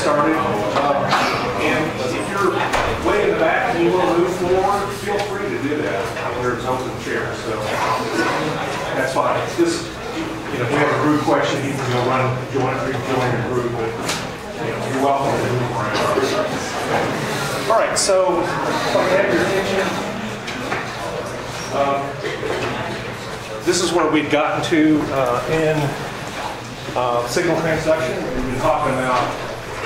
started. And if you're way in the back and you want to move forward, feel free to do that. There's open chairs, so that's fine. It's just, you know, if you have a group question, you can go join a group, but you're welcome to move around. All right, so if I have your attention. This is where we've gotten to in signal transduction. We've been talking about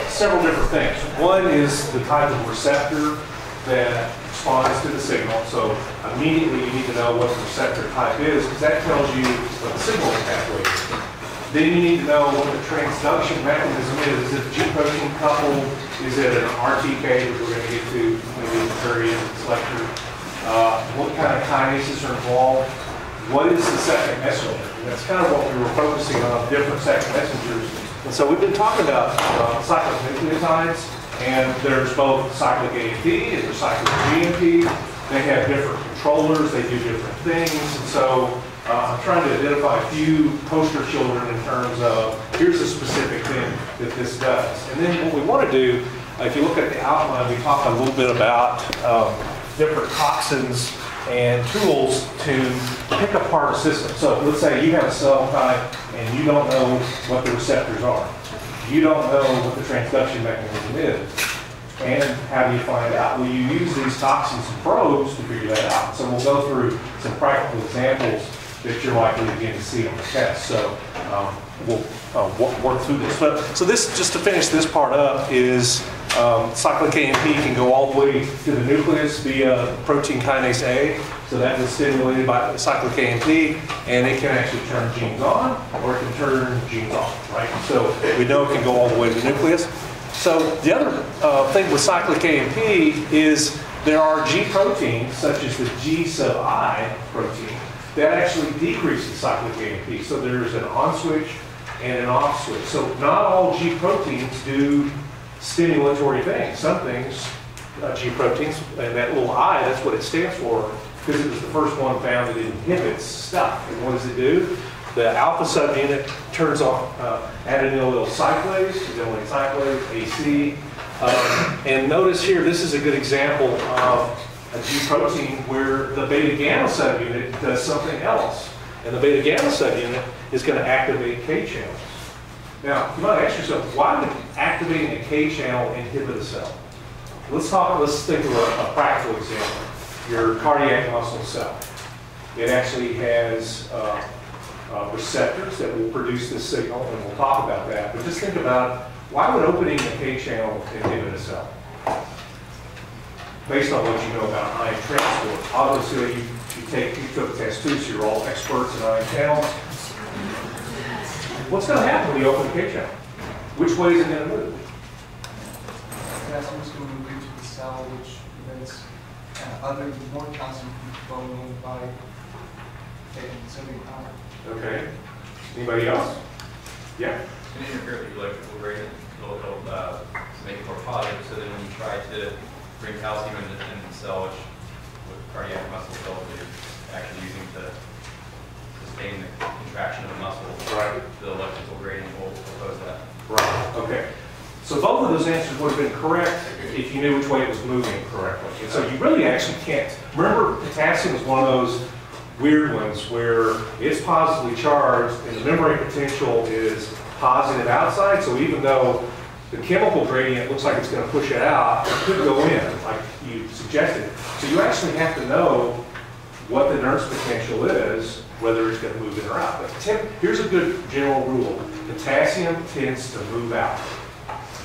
several different things. One is the type of receptor that responds to the signal. So immediately you need to know what the receptor type is, because that tells you what the signal pathway is. Then you need to know what the transduction mechanism is. Is it a G protein coupled? Is it an RTK, which we're going to get to maybe in the very end of this lecture? What kind of kinases are involved? What is the second messenger? And that's kind of what we were focusing on, different second messengers. And so we've been talking about cyclic nucleotides, and there's both cyclic AMP and there's cyclic GMP. They have different controllers, they do different things, and so I'm trying to identify a few poster children in terms of here's a specific thing that this does. And then what we want to do, if you look at the outline, we talk a little bit about different toxins and tools to pick apart a system. So let's say you have a cell type and you don't know what the receptors are. You don't know what the transduction mechanism is. And how do you find out? Well, you use these toxins and probes to figure that out. So we'll go through some practical examples that you're likely to get to see on the test. So we'll work through this. So this, just to finish this part up, is cyclic AMP can go all the way to the nucleus via protein kinase A. So that is stimulated by cyclic AMP, and it can actually turn genes on, or it can turn genes off, right? So we know it can go all the way to the nucleus. So the other thing with cyclic AMP is there are G proteins, such as the G sub I protein, that actually decreases cyclic AMP. So there's an on switch and an off switch. So not all G proteins do stimulatory things. Some things, G proteins, and that little I, that's what it stands for, because it was the first one found that inhibits stuff. And what does it do? The alpha subunit turns off adenylyl cyclase, adenylyl cyclase, AC. And notice here, this is a good example of a G protein where the beta gamma subunit does something else. And the beta gamma subunit is going to activate K channels. Now, you might ask yourself, why would activating a K channel inhibit a cell? Let's think of a practical example. Your cardiac muscle cell. It actually has receptors that will produce this signal, and we'll talk about that. But just think about, why would opening the K channel inhibit a cell? Based on what you know about ion transport. Obviously, you took test too, so you're all experts in ion channels. What's going to happen when you open the K channel? Which way is it going to move? Potassium's going to move into the cell, which prevents other more calcium from flowing in by taking sodium power. Okay. Anybody else? Yeah. Can it interfere with the electrical gradient? It'll make it more positive, so then when you try to bring calcium into the cell, which with cardiac muscle cells are actually using to sustain the contraction of the muscle, right, the electrical gradient will oppose that. Right, okay. So both of those answers would have been correct if you knew which way it was moving correctly. And so you really actually can't. Remember, potassium is one of those weird ones where it's positively charged and the membrane potential is positive outside. So even though the chemical gradient looks like it's going to push it out, it could go in, like you suggested. So you actually have to know what the Nernst potential is, whether it's going to move in or out. But here's a good general rule. Potassium tends to move out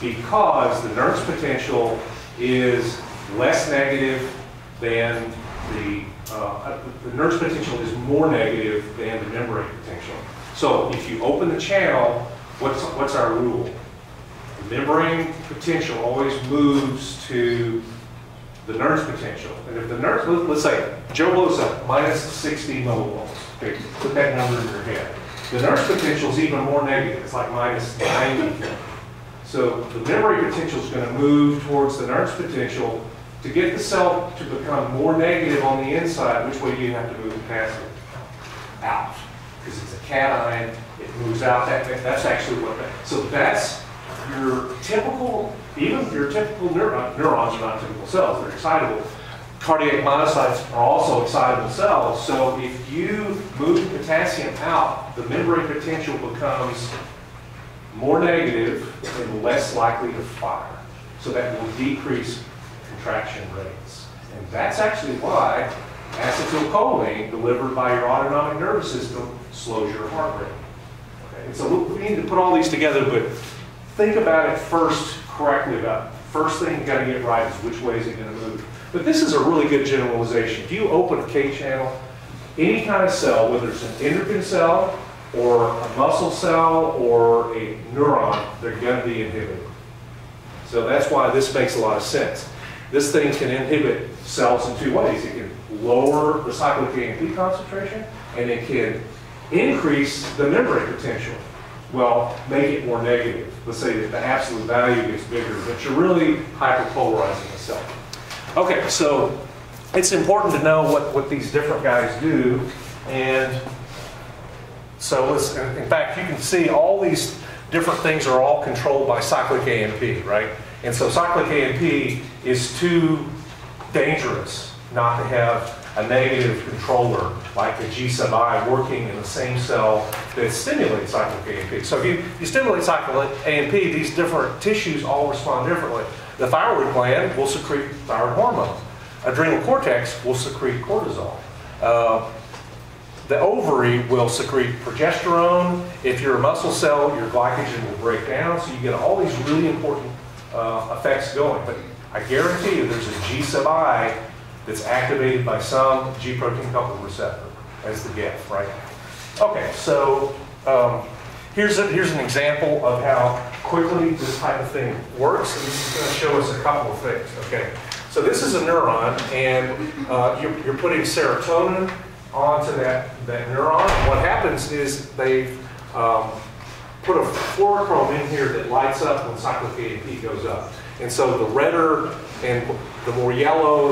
because the Nernst potential is less negative than the Nernst potential is more negative than the membrane potential. So if you open the channel, what's our rule? The membrane potential always moves to the Nernst potential. And if the Nernst, let's say Joe blows up minus 60 millivolts. Okay, put that number in your head. The Nernst potential is even more negative. It's like minus 90. So the membrane potential is going to move towards the Nernst potential. To get the cell to become more negative on the inside, which way do you have to move the potassium? Out. Because it's a cation, it moves out. That's actually what that. So that's your typical, even your typical neurons are not typical cells, they're excitable. Cardiac myocytes are also excitable cells, so if you move potassium out, the membrane potential becomes more negative and less likely to fire. So that will decrease contraction rates. And that's actually why acetylcholine delivered by your autonomic nervous system slows your heart rate. Okay? And so we need to put all these together, but think about it first correctly. First thing you got to get right is which way is it going to move. But this is a really good generalization. If you open a K channel, any kind of cell, whether it's an endocrine cell or a muscle cell or a neuron, they're going to be inhibited. So that's why this makes a lot of sense. This thing can inhibit cells in two ways. It can lower the cyclic AMP concentration, and it can increase the membrane potential. Well, make it more negative. Let's say that the absolute value gets bigger, but you're really hyperpolarizing the cell. Okay, so it's important to know what these different guys do. And so in fact, you can see all these different things are all controlled by cyclic AMP, right? And so cyclic AMP is too dangerous not to have a negative controller like a G sub I working in the same cell that stimulates cyclic AMP. So if you stimulate cyclic AMP, these different tissues all respond differently. The thyroid gland will secrete thyroid hormone. Adrenal cortex will secrete cortisol. The ovary will secrete progesterone. If you're a muscle cell, your glycogen will break down, so you get all these really important effects going. But I guarantee you there's a G sub I that's activated by some G protein coupled receptor as the GEF, right? Okay, so here's an example of how quickly this type of thing works. And this is going to show us a couple of things, okay? So this is a neuron, and you're putting serotonin onto that neuron. What happens is they've put a fluorochrome in here that lights up when cyclic AMP goes up. And so the redder and the more yellow,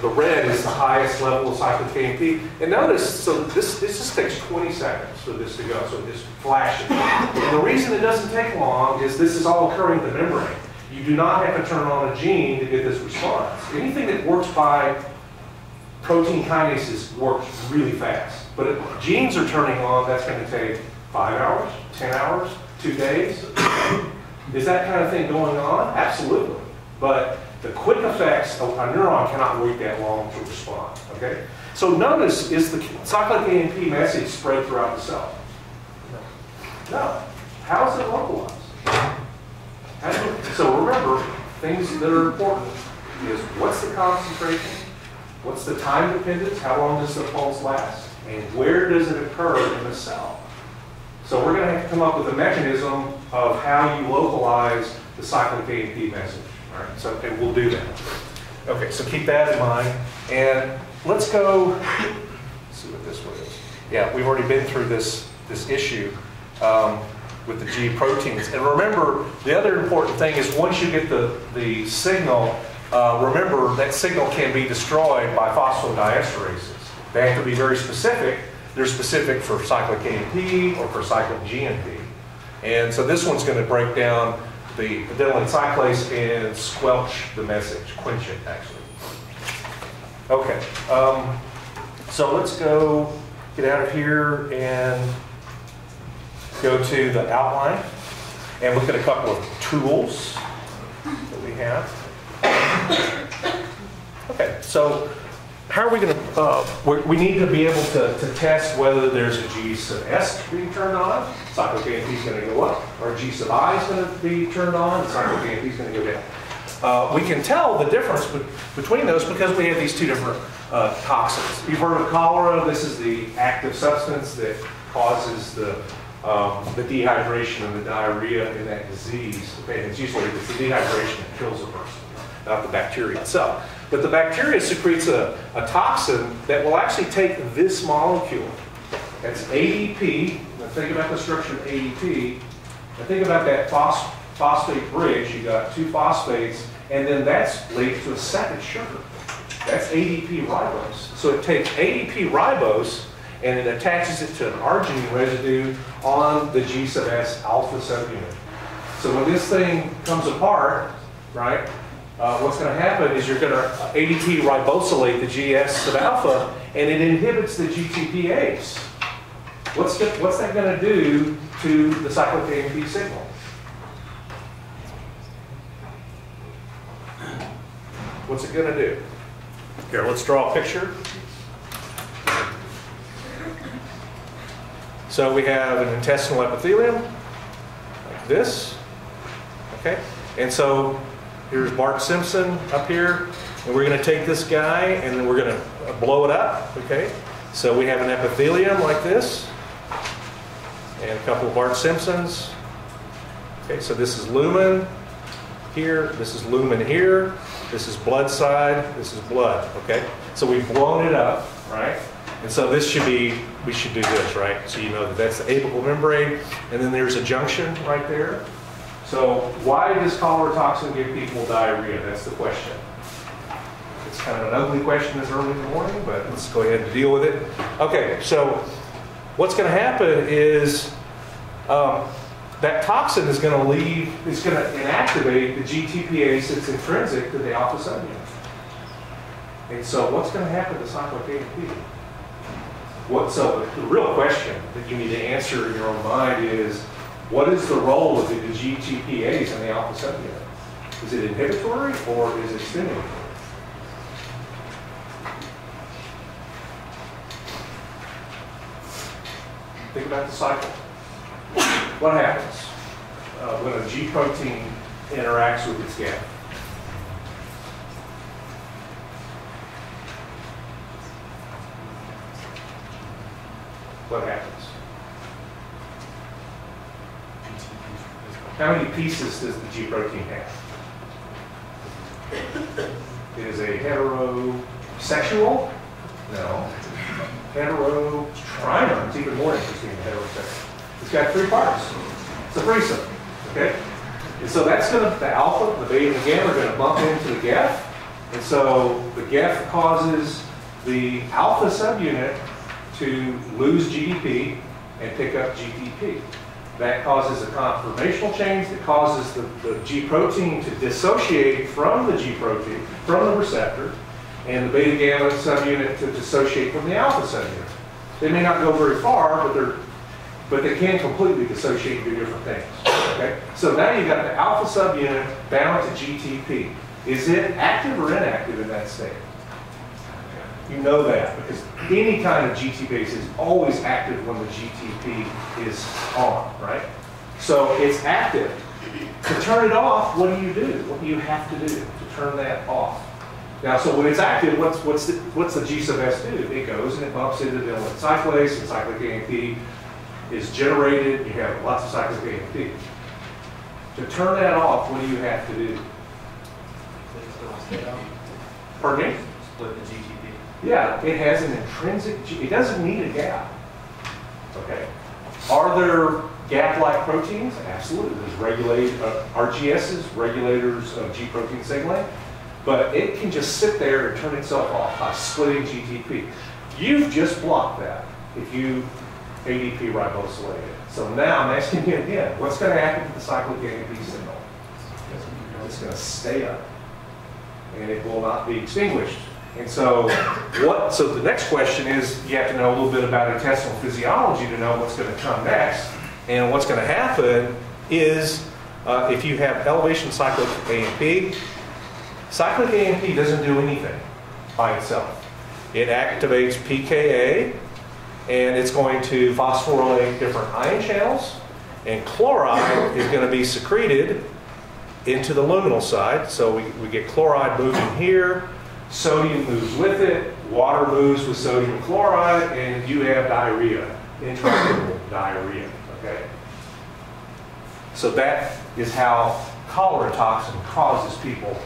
the red is the highest level of cyclic AMP. And notice, so this just takes 20 seconds for this to go, so it just flashes. And the reason it doesn't take long is this is all occurring in the membrane. You do not have to turn on a gene to get this response. Anything that works by protein kinases works really fast. But if genes are turning on, that's going to take 5 hours, 10 hours, 2 days. Is that kind of thing going on? Absolutely. But the quick effects of a neuron cannot wait that long to respond. Okay? So notice, is the cyclic AMP message spread throughout the cell? No. How is it localized? So remember, things that are important is what's the concentration, what's the time dependence, how long does the pulse last, and where does it occur in the cell? So we're going to have to come up with a mechanism of how you localize the cyclic AMP message. All right, so and we'll do that. Okay, so keep that in mind. And let's go, let's see what this one is. Yeah, we've already been through this issue with the G proteins. And remember, the other important thing is once you get the signal, remember that signal can be destroyed by phosphodiesterases. They have to be very specific. They're specific for cyclic AMP or for cyclic GMP. And so this one's going to break down the adenylate cyclase and squelch the message, quench it actually. Okay, so let's go get out of here and go to the outline and look at a couple of tools that we have. Okay, so how are we going to, we need to be able to test whether there's a G sub S being turned on, cyclic AMP is going to go up, or G sub I is going to be turned on, and cyclic AMP is going to go down. We can tell the difference between those because we have these two different toxins. You've heard of cholera. This is the active substance that causes the dehydration and the diarrhea in that disease. Okay, and it's usually the dehydration that kills a person, not the bacteria itself. But the bacteria secretes a toxin that will actually take this molecule. That's ADP. Now think about the structure of ADP. Now think about that phosphate bridge. You got two phosphates, and then that's linked to a second sugar. That's ADP ribose. So it takes ADP ribose and it attaches it to an arginine residue on the G sub S alpha subunit. So when this thing comes apart, right, what's going to happen is you're going to ADP ribosylate the GS of alpha, and it inhibits the GTPase. What's that going to do to the cyclic AMP signal? What's it going to do? Here, let's draw a picture. So we have an intestinal epithelium, like this, okay? And so here's Bart Simpson up here, and we're going to take this guy and then we're going to blow it up, okay? So we have an epithelium like this, and a couple of Bart Simpsons. Okay, so this is lumen here, this is lumen here, this is blood side, this is blood, okay? So we've blown it up, right? And so this should be, we should do this, right? So you know that that's the apical membrane, and then there's a junction right there. So why does cholera toxin give people diarrhea? That's the question. It's kind of an ugly question this early in the morning, but let's go ahead and deal with it. Okay, so what's going to happen is that toxin is going to leave, it's going to inactivate the GTPase that's intrinsic to the alpha subunit. And so what's going to happen to cyclic AMP? So the real question that you need to answer in your own mind is, what is the role of the GTPase in the alpha subunit? Is it inhibitory or is it stimulatory? Think about the cycle. What happens when a G protein interacts with its gap? What happens? How many pieces does the G protein have? It is a heterosexual? No. Heterotrimer. It's even more interesting than heterosexual. It's got 3 parts. It's a threesome. Okay? And so that's going to, the alpha, the beta, and the gamma are going to bump into the GEF. And so the GEF causes the alpha subunit to lose GDP and pick up GTP. That causes a conformational change that causes the G protein to dissociate from the G protein, from the receptor, and the beta gamma subunit to dissociate from the alpha subunit. They may not go very far, but they can completely dissociate and do different things. Okay? So now you've got the alpha subunit bound to GTP. Is it active or inactive in that state? You know that because any kind of GTPase is always active when the GTP is on, right? So it's active. To turn it off, what do you do? What do you have to do to turn that off? Now, so when it's active, what's the G sub S do? It goes and it bumps into the element cyclase, and cyclic AMP is generated. You have lots of cyclic AMP. To turn that off, what do you have to do? Pardon me? Split the GTP. Yeah, it has an intrinsic G. It doesn't need a gap. Okay. Are there gap-like proteins? Absolutely. There's RGSs, regulators of G protein signaling. But it can just sit there and turn itself off by splitting GTP. You've just blocked that if you ADP ribosylate it. So now I'm asking you again, what's going to happen to the cyclic AMP signal? It's going to stay up, and it will not be extinguished. And so so the next question is, you have to know a little bit about intestinal physiology to know what's going to come next. And what's going to happen is, if you have elevation cyclic AMP doesn't do anything by itself. It activates pKa, and it's going to phosphorylate different ion channels, and chloride is going to be secreted into the luminal side. So we get chloride moving here, sodium moves with it, water moves with sodium chloride, and you have diarrhea, intracranial diarrhea, okay? So that is how cholera toxin causes people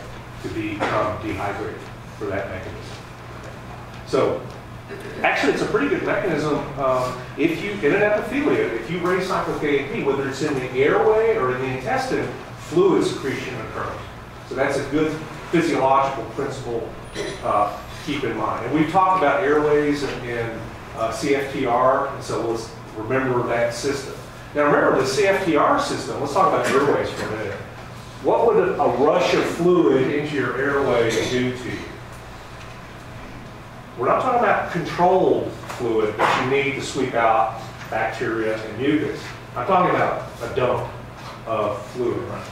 to become dehydrated for that mechanism. So actually, it's a pretty good mechanism. If you, in an epithelia, if you raise cyclic AMP, whether it's in the airway or in the intestine, fluid secretion occurs. So that's a good physiological principle keep in mind. And we've talked about airways in CFTR, and so let's remember that system. Now remember, the CFTR system, let's talk about airways for a minute. What would a rush of fluid into your airway do to you? We're not talking about controlled fluid that you need to sweep out bacteria and mucus. I'm talking about a dump of fluid, right?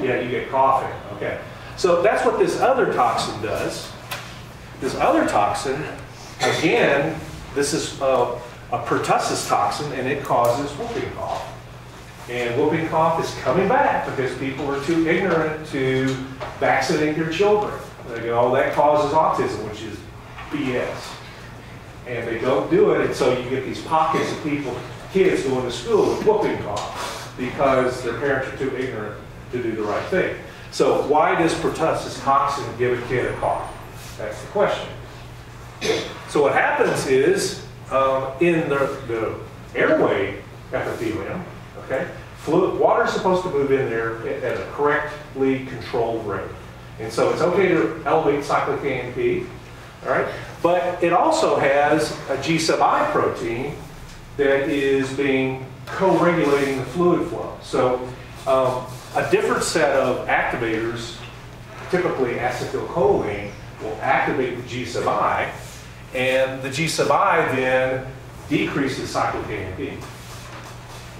Yeah, you get coughing, okay. So that's what this other toxin does. This other toxin, again, this is a pertussis toxin, and it causes whooping cough. And whooping cough is coming back because people are too ignorant to vaccinate their children. They go, oh, that causes autism, which is BS. And they don't do it, and so you get these pockets of people, kids going to school with whooping cough because their parents are too ignorant to do the right thing. So why does pertussis toxin give a kid a cough? That's the question. So what happens is, in the airway epithelium, okay, water is supposed to move in there at a correctly controlled rate. And so it's okay to elevate cyclic AMP, all right? But it also has a G sub I protein that is being co-regulating the fluid flow. So a different set of activators, typically acetylcholine, will activate the G sub I, and the G sub I then decreases cyclic AMP.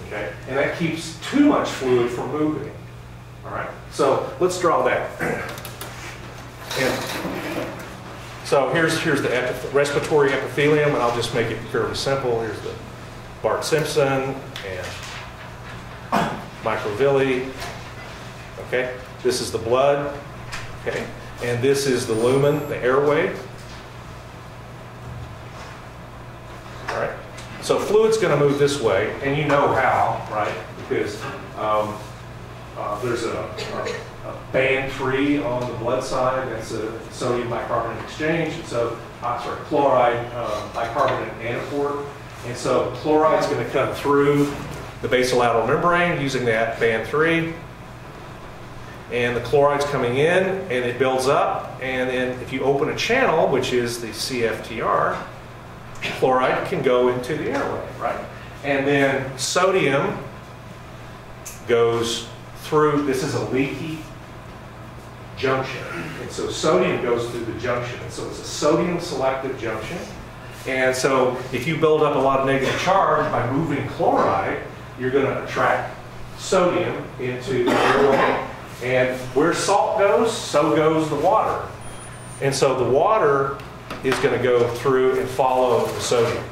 Okay? And that keeps too much fluid from moving. All right? So let's draw that. And so here's the respiratory epithelium, and I'll just make it fairly simple. Here's the Bart Simpson and microvilli. Okay? This is the blood. Okay? And this is the lumen, the airway. All right? So fluid's going to move this way, and you know how, right? Because there's a band 3 on the blood side. That's a sodium bicarbonate exchange. And so, chloride bicarbonate antiport. And so chloride's going to come through the basolateral membrane using that band 3. And the chloride's coming in, and it builds up. And then if you open a channel, which is the CFTR, chloride can go into the airway, right? And then sodium goes through, this is a leaky junction. And so sodium goes through the junction. And so it's a sodium selective junction. And so if you build up a lot of negative charge by moving chloride, you're going to attract sodium into the airway. And where salt goes, so goes the water. And so the water is going to go through and follow the sodium.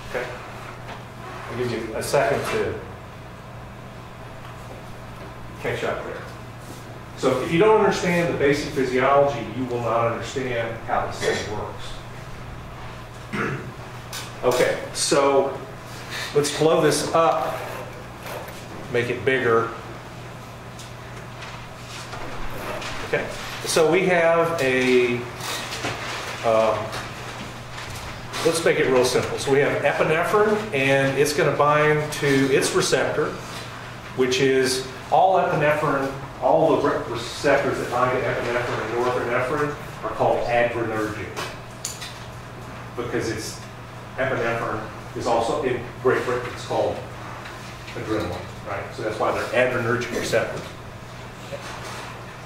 Okay? I'll give you a second to catch up there. So if you don't understand the basic physiology, you will not understand how this thing works. Okay, so let's blow this up, make it bigger. Okay, so we have a, let's make it real simple. So we have epinephrine, and it's going to bind to its receptor, which is all epinephrine, all the receptors that bind to epinephrine and norepinephrine are called adrenergic. Because it's, epinephrine is also, in Great Britain, it's called adrenaline, right? So that's why they're adrenergic receptors.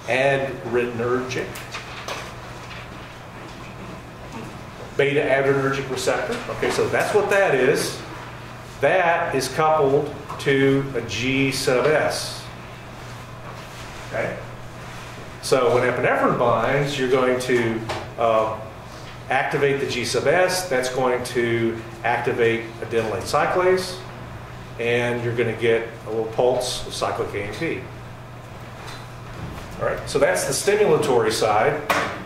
Adrenergic. Beta adrenergic receptor. Okay, so that's what that is. That is coupled to a G sub S. Okay? So when epinephrine binds, you're going to activate the G sub S. That's going to activate adenylate cyclase, and you're going to get a little pulse of cyclic AMP. All right, so that's the stimulatory side.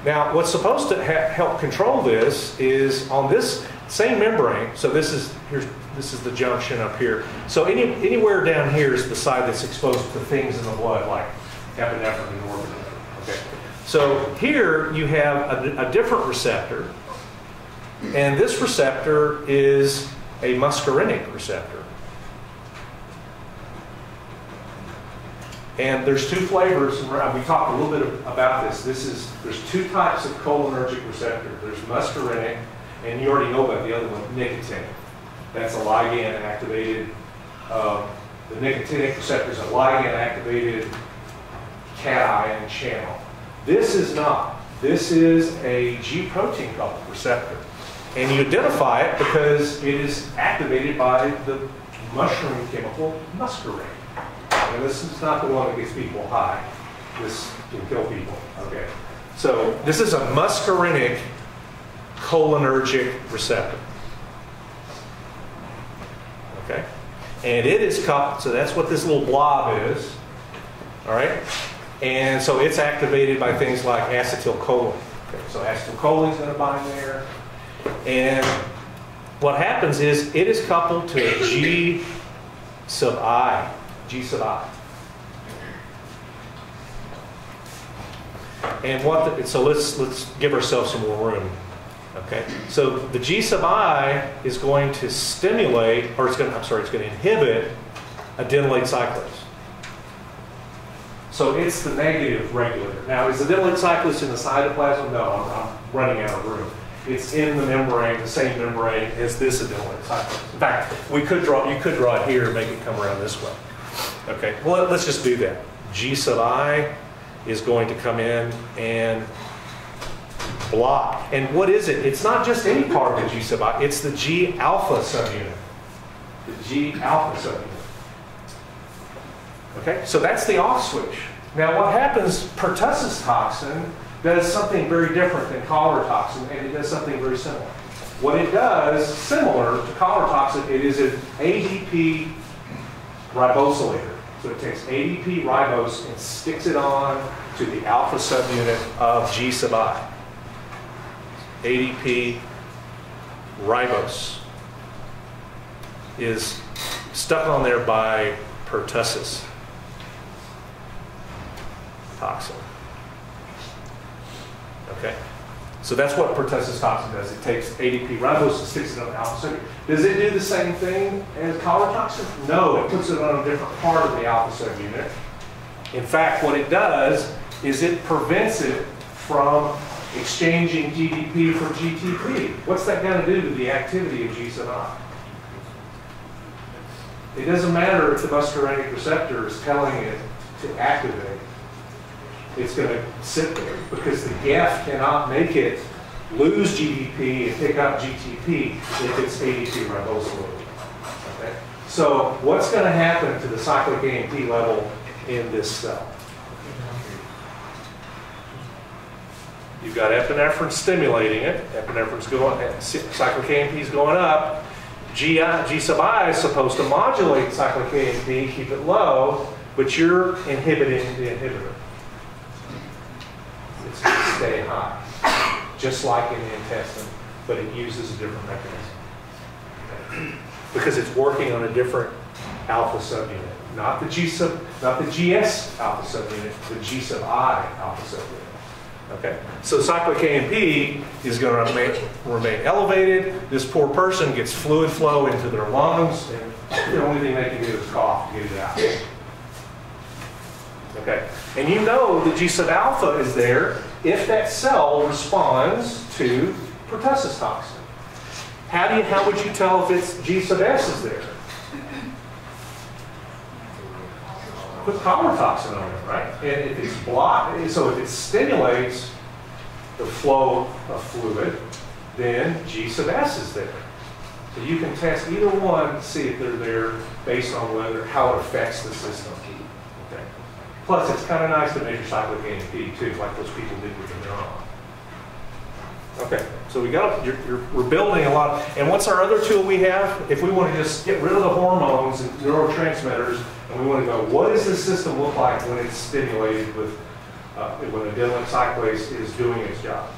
Now, what's supposed to help control this is on this same membrane. So this is the junction up here. So anywhere down here is the side that's exposed to things in the blood, like epinephrine and norepinephrine. Okay. So here you have a different receptor, and this receptor is a muscarinic receptor. And there's two flavors, and we talked a little bit about this. There's two types of cholinergic receptor. There's muscarinic, and you already know about the other one, nicotinic. That's a ligand-activated The nicotinic receptor is a ligand-activated cation channel. This is not. This is a G protein coupled receptor. And you identify it because it is activated by the mushroom chemical muscarinic. And this is not the one that gets people high. This can kill people. Okay. So this is a muscarinic cholinergic receptor. Okay. And it is coupled, so that's what this little blob is. All right. And so it's activated by things like acetylcholine. Okay. So acetylcholine is going to bind there. And what happens is it is coupled to a G sub I. G sub I. And so let's give ourselves some more room. Okay. So the G sub I is going to stimulate, or it's going to inhibit adenylate cyclase. So it's the negative regulator. Now, is adenylate cyclase in the cytoplasm? No, I'm running out of room. It's in the membrane, the same membrane as this adenylate cyclase. In fact, you could draw it here and make it come around this way. Okay, well, let's just do that. G sub I is going to come in and block. And what is it? It's not just any part of the G sub I, it's the G alpha subunit. The G alpha subunit. Okay, so that's the off switch. Now what happens, pertussis toxin does something very different than cholera toxin, and it does something very similar. What it does, similar to cholera toxin, it is an ADP ribosylator. So it takes ADP ribose and sticks it on to the alpha subunit of G sub I. ADP ribose is stuck on there by pertussis toxin. Okay, so that's what pertussis toxin does. It takes ADP ribose and sticks it on the alpha subunit. Does it do the same thing as cholera toxin? No, it puts it on a different part of the alpha subunit. In fact, what it does is it prevents it from exchanging GDP for GTP. What's that going to do to the activity of G sub I? It doesn't matter if the muscarinic receptor is telling it to activate. It's going to sit there because the GEF cannot make it lose GDP and pick up GTP if it's ADP ribosylated. Okay? So what's going to happen to the cyclic AMP level in this cell? You've got epinephrine stimulating it. Epinephrine's going, cyclic AMP is going up. G sub I is supposed to modulate cyclic AMP, keep it low, but you're inhibiting the inhibitor. It's going to stay high, just like in the intestine, but it uses a different mechanism. Because it's working on a different alpha subunit. Not the GS alpha subunit, the G sub I alpha subunit. Okay, so cyclic AMP is going to remain elevated. This poor person gets fluid flow into their lungs, and the only thing they can do is cough to get it out. Okay, and you know the G sub alpha is there if that cell responds to pertussis toxin. How would you tell if it's G sub S is there? Put cholera toxin on it, right? And if it's blocked, so if it stimulates the flow of fluid, then G sub S is there. So you can test either one to see if they're there based on how it affects the system. Okay. Plus, it's kind of nice to measure cyclic AMP too, like those people did with the neuron. Okay, so we're building a lot. And what's our other tool we have? If we want to just get rid of the hormones and neurotransmitters, and we want to go, what does this system look like when it's stimulated with, when adenylate cyclase is doing its job?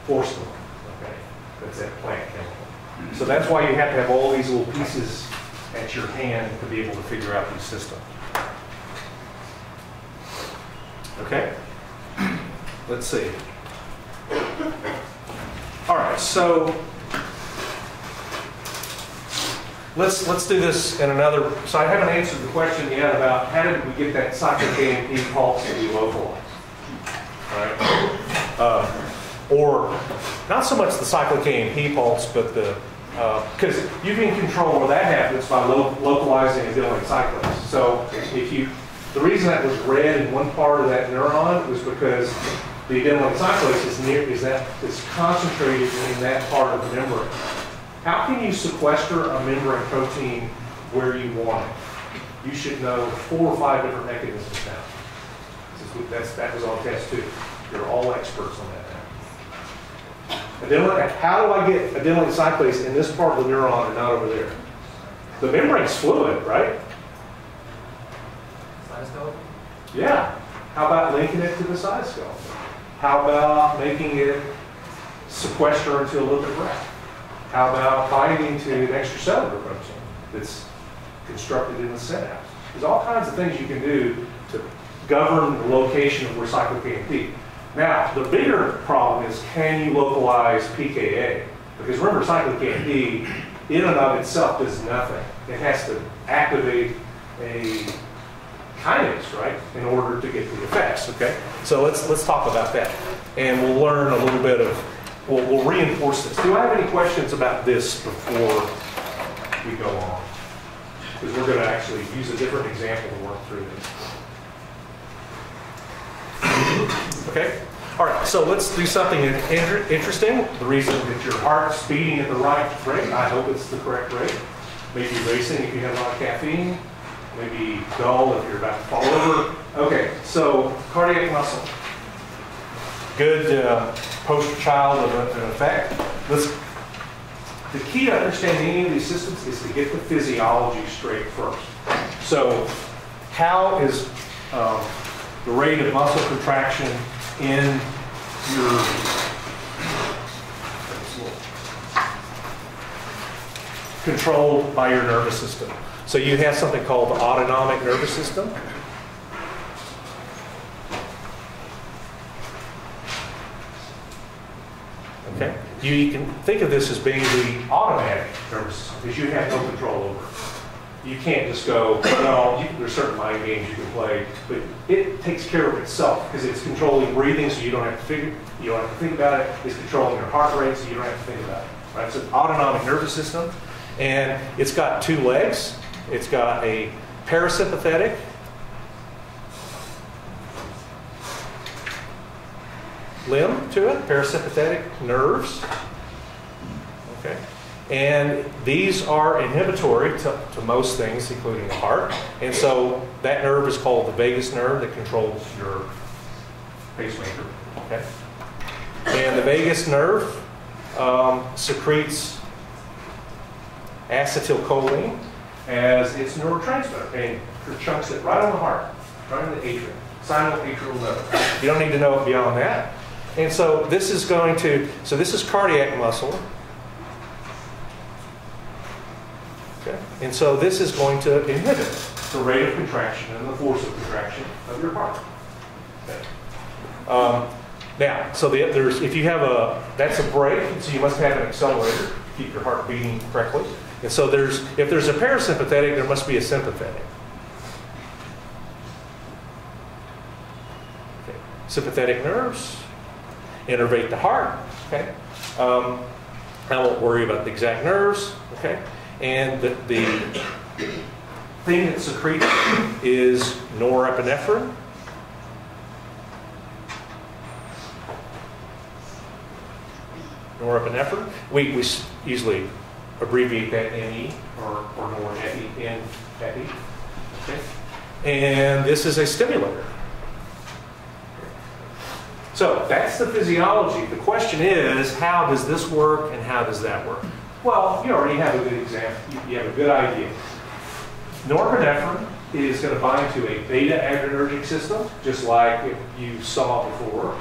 Force them, okay? That's that plant chemical. So that's why you have to have all these little pieces at your hand to be able to figure out these systems. Okay? Let's see. All right, so let's do this in another. So I haven't answered the question yet about how did we get that cyclic AMP pulse to be localized, right? Or not so much the cyclic AMP pulse, but the Because you can control where that happens by localizing adenylyl cyclase. So if you, the reason that was red in one part of that neuron was because the adenylyl cyclase is concentrated in that part of the membrane. How can you sequester a membrane protein where you want it? You should know 4 or 5 different mechanisms now. That was on test 2. You're all experts on that now. How do I get adenylyl cyclase in this part of the neuron and not over there? The membrane's fluid, right? Cytoskeleton? Yeah. How about linking it to the cytoskeleton? How about making it sequester into a lipid raft? How about binding to an extracellular protein that's constructed in the synapse? There's all kinds of things you can do to govern the location of where cyclic AMP. Now, the bigger problem is, can you localize pKa? Because remember, cyclic AMP in and of itself does nothing. It has to activate a kinase, right, in order to get the effects, okay? So let's talk about that. And we'll learn a little bit of, we'll reinforce this. Do I have any questions about this before we go on? Because we're going to actually use a different example to work through this. Okay? All right, so let's do something interesting. The reason that your heart's beating at the right rate, I hope it's the correct rate. Maybe racing if you have a lot of caffeine. Maybe dull if you're about to fall over. Okay, so cardiac muscle. Good poster child of an effect. The key to understanding any of these systems is to get the physiology straight first. So how is the rate of muscle contraction in your controlled by your nervous system? So you have something called the autonomic nervous system. Okay? You can think of this as being the automatic nervous system because you have no control over it. You can't just go, well, there's certain mind games you can play, but it takes care of itself because it's controlling breathing, so you don't have to think about it. It's controlling your heart rate, so you don't have to think about it. Right? So it's an autonomic nervous system, and it's got 2 legs. It's got a parasympathetic limb to it, parasympathetic nerves. Okay. And these are inhibitory to most things, including the heart. And so that nerve is called the vagus nerve that controls your pacemaker. Okay. And the vagus nerve secretes acetylcholine as its neurotransmitter and chunks it right on the heart, right in the atrium, sinoatrial node. You don't need to know it beyond that. And so this is this is cardiac muscle. Okay. And so this is going to inhibit the rate of contraction and the force of contraction of your heart. Okay. Now, so if you have that's a brake, so you must have an accelerator to keep your heart beating correctly. And so if there's a parasympathetic, there must be a sympathetic. Okay. Sympathetic nerves innervate the heart. Okay. I won't worry about the exact nerves. Okay. And the thing that secretes is norepinephrine. Norepinephrine. We usually abbreviate that NE or norepi. Okay. And this is a stimulator. So that's the physiology. The question is, how does this work and how does that work? Well, you already have a good example. You have a good idea. Norepinephrine is going to bind to a beta-adrenergic system, just like you saw before.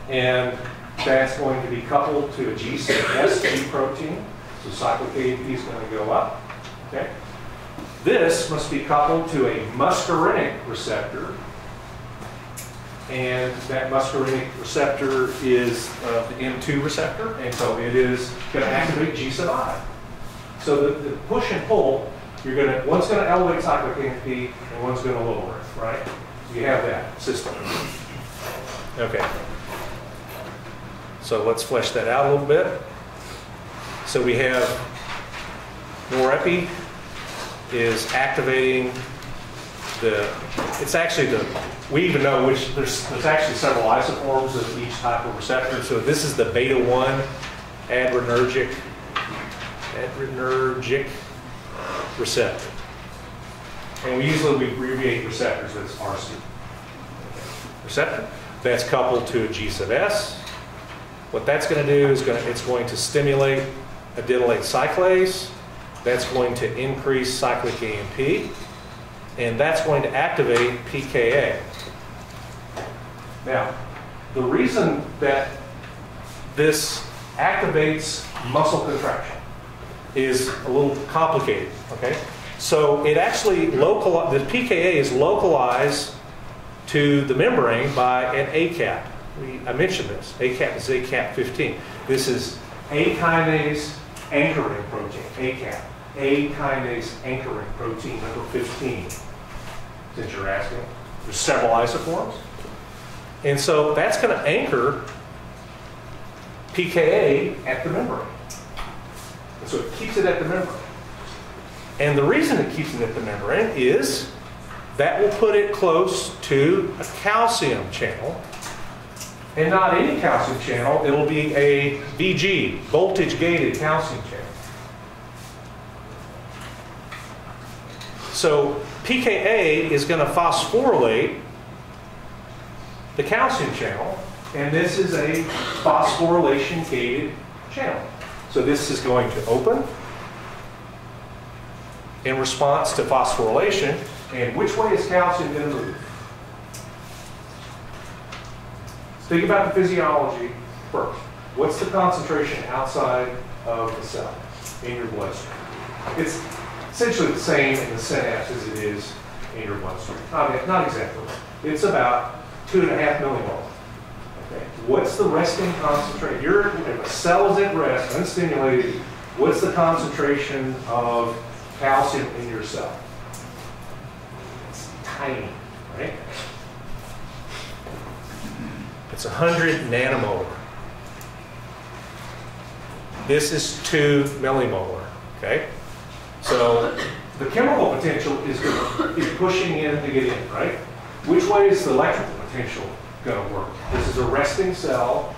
And that's going to be coupled to a G6 protein. So cyclic AMP is going to go up. Okay. This must be coupled to a muscarinic receptor. And that muscarinic receptor is the M2 receptor, and so it is going to activate G7I. So the push and pull, one's going to elevate cyclic AMP and one's going to lower it, right? So you have that system. Okay. So let's flesh that out a little bit. So we have norepi is activating it's actually we even know which, there's actually several isoforms of each type of receptor. So this is the beta 1 adrenergic receptor. And we usually abbreviate receptors as RC. Receptor. That's coupled to a G sub S. What that's going to do is it's going to stimulate adenylate cyclase. That's going to increase cyclic AMP. And that's going to activate PKA. Now, the reason that this activates muscle contraction is a little complicated, okay? So it actually the PKA is localized to the membrane by an ACAP. I mentioned this. ACAP is ACAP 15. This is A kinase anchoring protein, ACAP. A kinase anchoring protein number 15, since you're asking. There's several isoforms. And so that's going to anchor PKA at the membrane. And so it keeps it at the membrane. And the reason it keeps it at the membrane is that will put it close to a calcium channel. And not any calcium channel, it'll be a VG, voltage-gated calcium channel. So PKA is going to phosphorylate the calcium channel, and this is a phosphorylation-gated channel. So this is going to open in response to phosphorylation. And which way is calcium going to move? Think about the physiology first. What's the concentration outside of the cell in your bloodstream? It's essentially the same in the synapse as it is in your bloodstream. Not exactly. It's about 2.5 millimoles. Okay. What's the resting concentration? If a cell is at rest, unstimulated, what's the concentration of calcium in your cell? It's tiny, right? It's 100 nanomolar. This is 2 millimolar, okay? So the chemical potential is going to be pushing in to get in, right? Which way is the electrical potential going to work? This is a resting cell.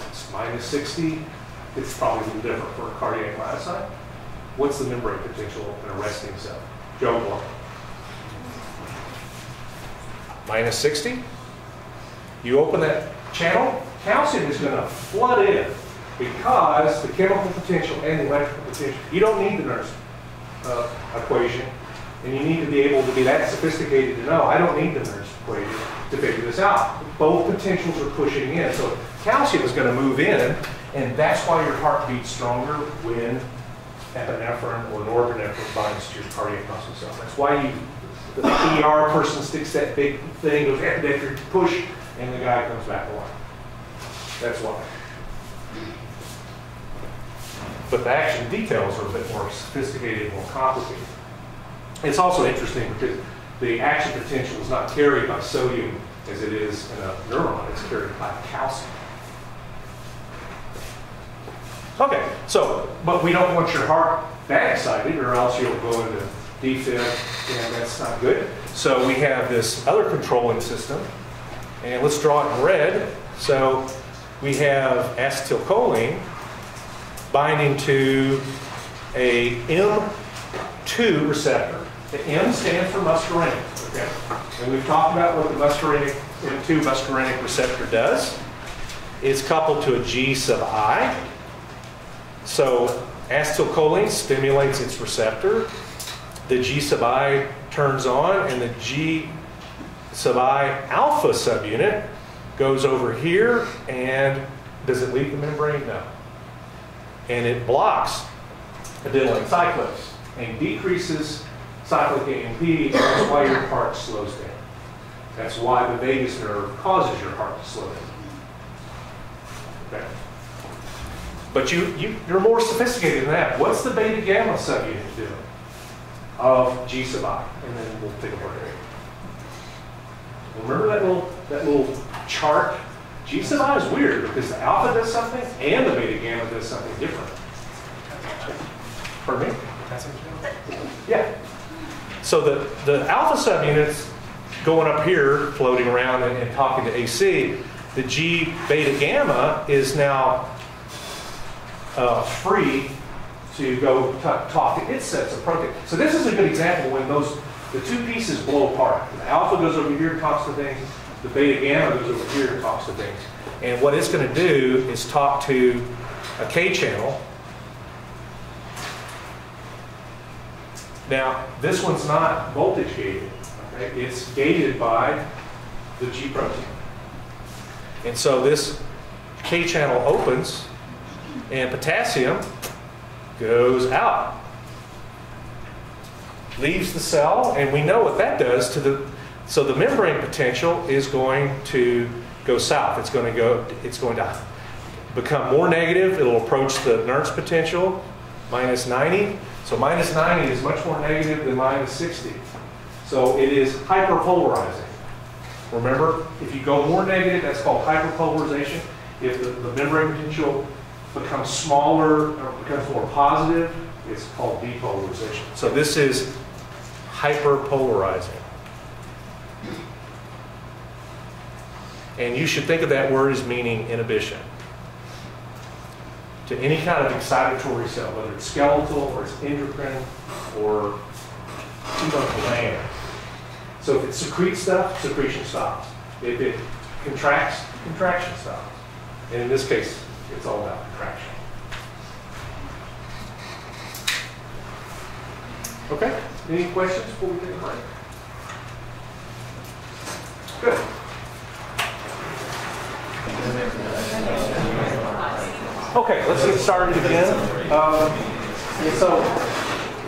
It's minus 60. It's probably a little different for a cardiac myocyte. What's the membrane potential in a resting cell? Joe Blow. Minus 60. You open that channel, calcium is going to flood in because the chemical potential and the electrical potential, you don't need the Nernst equation, and you need to be able to be that sophisticated to know, I don't need the Nernst equation to figure this out. Both potentials are pushing in, so calcium is going to move in, and that's why your heart beats stronger when epinephrine or norepinephrine binds to your cardiac muscle cell. That's why the ER person sticks that big thing, goes after push, and the guy comes back alive. That's why. But the action details are a bit more sophisticated and more complicated. It's also interesting because the action potential is not carried by sodium as it is in a neuron. It's carried by calcium. Okay, so, but we don't want your heart that excited or else you'll go into defib, and that's not good. So we have this other controlling system, and let's draw it in red. So we have acetylcholine binding to a M2 receptor. The M stands for muscarinic, okay? And we've talked about what the muscarinic, M2 muscarinic receptor does. It's coupled to a G sub I. So acetylcholine stimulates its receptor. The G sub I turns on, and the G sub I alpha subunit goes over here, and does it leave the membrane? No. And it blocks adenylate cyclase and decreases cyclic AMP, and that's why your heart slows down. That's why the vagus nerve causes your heart to slow down. Okay. But you're more sophisticated than that. What's the beta gamma subunit doing of G sub I? And then we'll take a look at it. Remember that little chart? G sub I is weird because the alpha does something and the beta gamma does something different. Pardon me? potassium channel? Yeah. So the alpha subunits going up here, floating around and talking to AC, the G beta gamma is now free to go talk to its sets of protein. So this is a good example when the two pieces blow apart. The alpha goes over here and talks to things. The beta gamma goes over here and talks to things. And what it's going to do is talk to a K channel. Now, this one's not voltage gated. Okay? It's gated by the G protein. And so this K channel opens and potassium goes out. Leaves the cell, and we know what that does to so the membrane potential is going to go south. It's going to become more negative. It'll approach the Nernst potential, minus 90. So minus 90 is much more negative than minus 60. So it is hyperpolarizing. Remember, if you go more negative, that's called hyperpolarization. If the membrane potential becomes smaller or becomes more positive, it's called depolarization. So this is hyperpolarizing. And you should think of that word as meaning inhibition. To any kind of excitatory cell, whether it's skeletal or it's endocrine or gland. So if it secretes stuff, secretion stops. If it contracts, contraction stops. And in this case, it's all about contraction. Okay, any questions before we take a break? Good. Okay, let's get started again. So,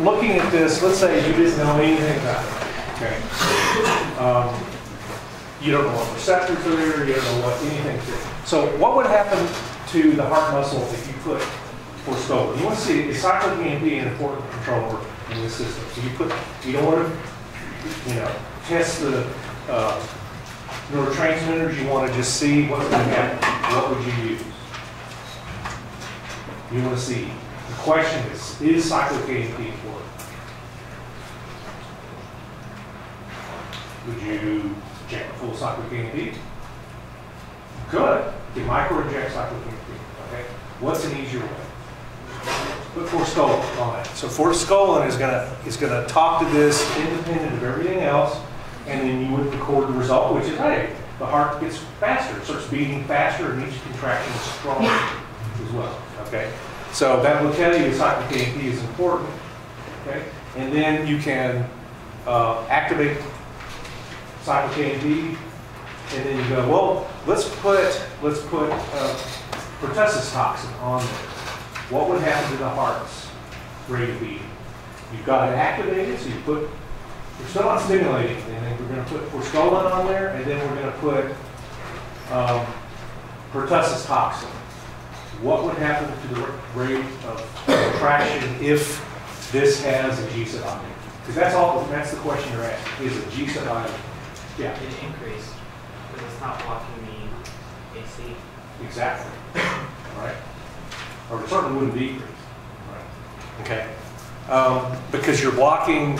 looking at this, let's say you didn't know anything about it. Okay. You don't know what receptors are there, you don't know what anything's there. So, what would happen to the heart muscle if you put forskolin? You want to see, is cyclic EMP an important controller in this system? So you don't want to, test the neurotransmitters. You want to just see what's going to happen. What would you use? You want to see. The question is cyclic EMP important? Would you inject a full cyclic EMP? Good. You micro-inject cyclic EMP. Okay. What's an easier way? Put forskolin on it. So forskolin is going to talk to this independent of everything else, and then you would record the result, which is, hey, the heart gets faster. It starts beating faster, and each contraction is stronger as well. Okay. So that will tell you cyclic EMP is important. Okay. And then you can activate cyclic EMP, and then you go, well, let's put pertussis toxin on there. What would happen to the heart's rate of beating? You've got it activated, so we're still not stimulating anything. We're going to put forskolin on there, and then we're going to put pertussis toxin. What would happen to the rate of contraction if this has a G sub I? Because that's the question you're asking. Is a G sub I? Yeah. It increased, but it's not blocking the AC. Exactly. Right. Or it certainly wouldn't decrease. Right. Okay. Because you're blocking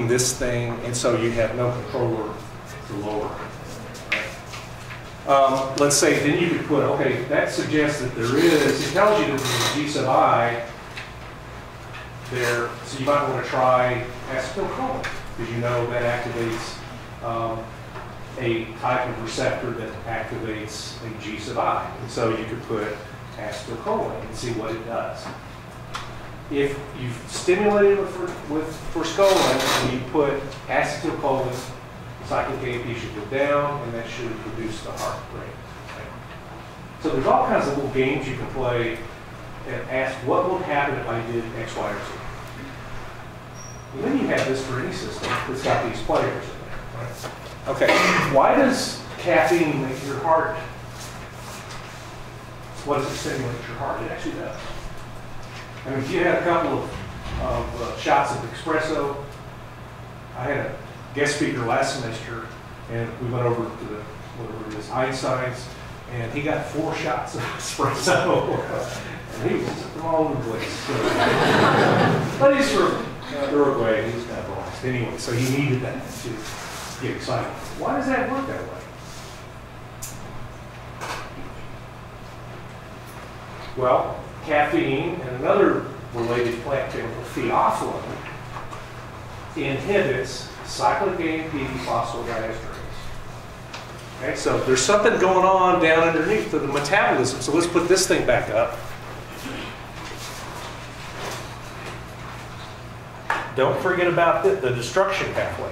this thing, and so you have no controller to lower it. Let's say then you could put, okay, that suggests that it tells you that there's a G sub I there, so you might want to try acetylcholine, because you know that activates a type of receptor that activates a G sub I. And so you could put acetylcholine and see what it does. If you've stimulated with forskolin and you put acetylcholine, cyclic EMP should go down, and that should reduce the heart rate. Okay. So there's all kinds of little games you can play and ask what will happen if I did X, Y, or Z. And then you have this for any system that's got these players in there. Right? Okay, why does caffeine make your heart? What does it stimulate your heart? It actually does. I mean, if you had a couple of shots of espresso, I had a guest speaker last semester, and we went over to whatever it is, Einstein's and he got 4 shots of espresso. And he was from all over the place. But he's from Uruguay, he's kind of relaxed anyway, so he needed that to get excited. Why does that work that way? Well, caffeine and another related plant chemical, theophylline, inhibits cyclic AMP phosphodiesterase. Okay, so there's something going on down underneath the metabolism. So let's put this thing back up. Don't forget about the destruction pathway.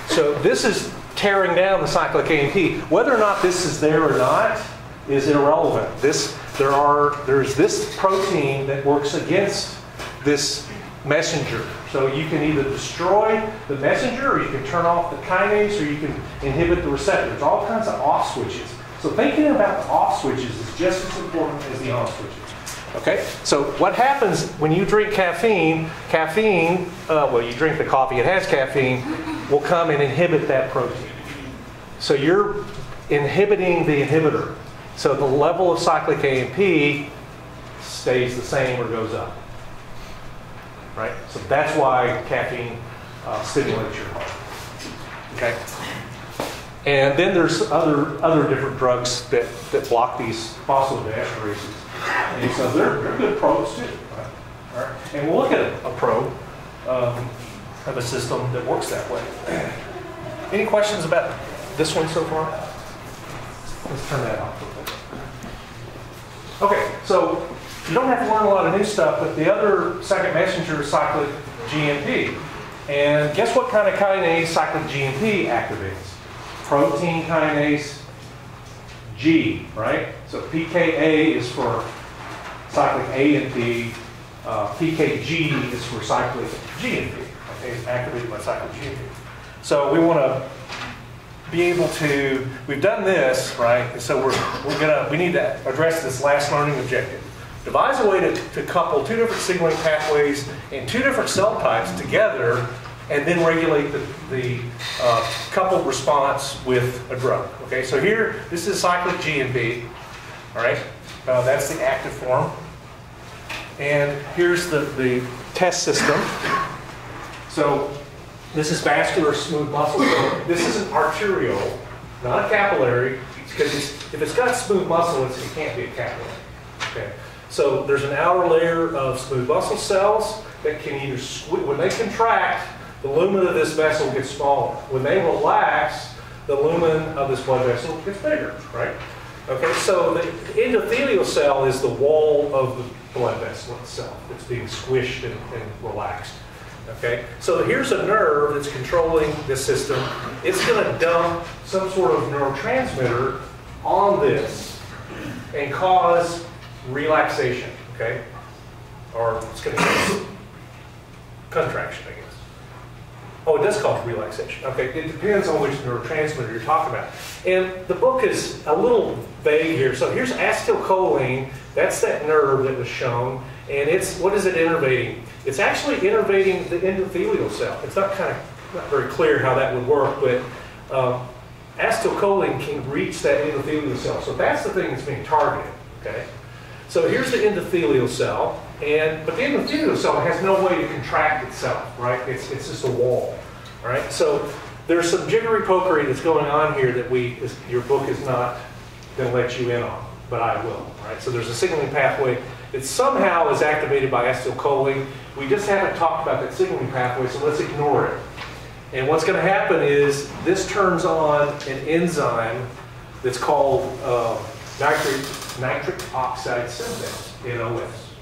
So this is tearing down the cyclic AMP. Whether or not this is there or not is irrelevant. There's this protein that works against this messenger. So you can either destroy the messenger, or you can turn off the kinase, or you can inhibit the receptor. There's all kinds of off switches. So thinking about the off switches is just as important as the on switches. Okay, so what happens when you drink caffeine, well, you drink the coffee, it has caffeine, will come and inhibit that protein. So you're inhibiting the inhibitor. So the level of cyclic AMP stays the same or goes up. Right? So that's why caffeine stimulates your heart. Okay? And then there's other different drugs that block these phosphodiesterase. And so they're good probes too. Right? All right? And we'll look at a probe of a system that works that way. Any questions about this one so far? Let's turn that off. Okay, so you don't have to learn a lot of new stuff, but the other second messenger is cyclic GMP. And guess what kind of kinase cyclic GMP activates? Protein kinase G, right? So PKA is for cyclic AMP, PKG is for cyclic GMP. Okay, it's activated by cyclic GMP. So we want to be able to, we've done this, right? And so we need to address this last learning objective. Devise a way to couple 2 different signaling pathways and 2 different cell types together, and then regulate the coupled response with a drug. Okay, so here, this is cyclic GMP. All right, that's the active form. And here's the test system. So this is vascular smooth muscle. This is an arterial, not a capillary, because if it's got smooth muscle, it can't be a capillary. Okay. So there's an outer layer of smooth muscle cells that can either when they contract, the lumen of this vessel gets smaller. When they relax, the lumen of this blood vessel gets bigger, right? Okay, so the endothelial cell is the wall of the blood vessel itself. It's being squished and relaxed. Okay, so here's a nerve that's controlling this system. It's going to dump some sort of neurotransmitter on this and cause relaxation, okay? Or it's going to cause contraction, I guess. Oh, it does cause relaxation. Okay, it depends on which neurotransmitter you're talking about. And the book is a little vague here. So here's acetylcholine. That's that nerve that was shown. And what is it innervating? It's actually innervating the endothelial cell. It's not very clear how that would work, but acetylcholine can reach that endothelial cell. So that's the thing that's being targeted, okay? So here's the endothelial cell, but the endothelial cell has no way to contract itself, right? It's just a wall, all right? So there's some jiggery-pokery that's going on here that your book is not going to let you in on, but I will, all right? So there's a signaling pathway that somehow is activated by acetylcholine. We just haven't talked about that signaling pathway, so let's ignore it. And what's going to happen is this turns on an enzyme that's called nitric oxide synthase, NOS.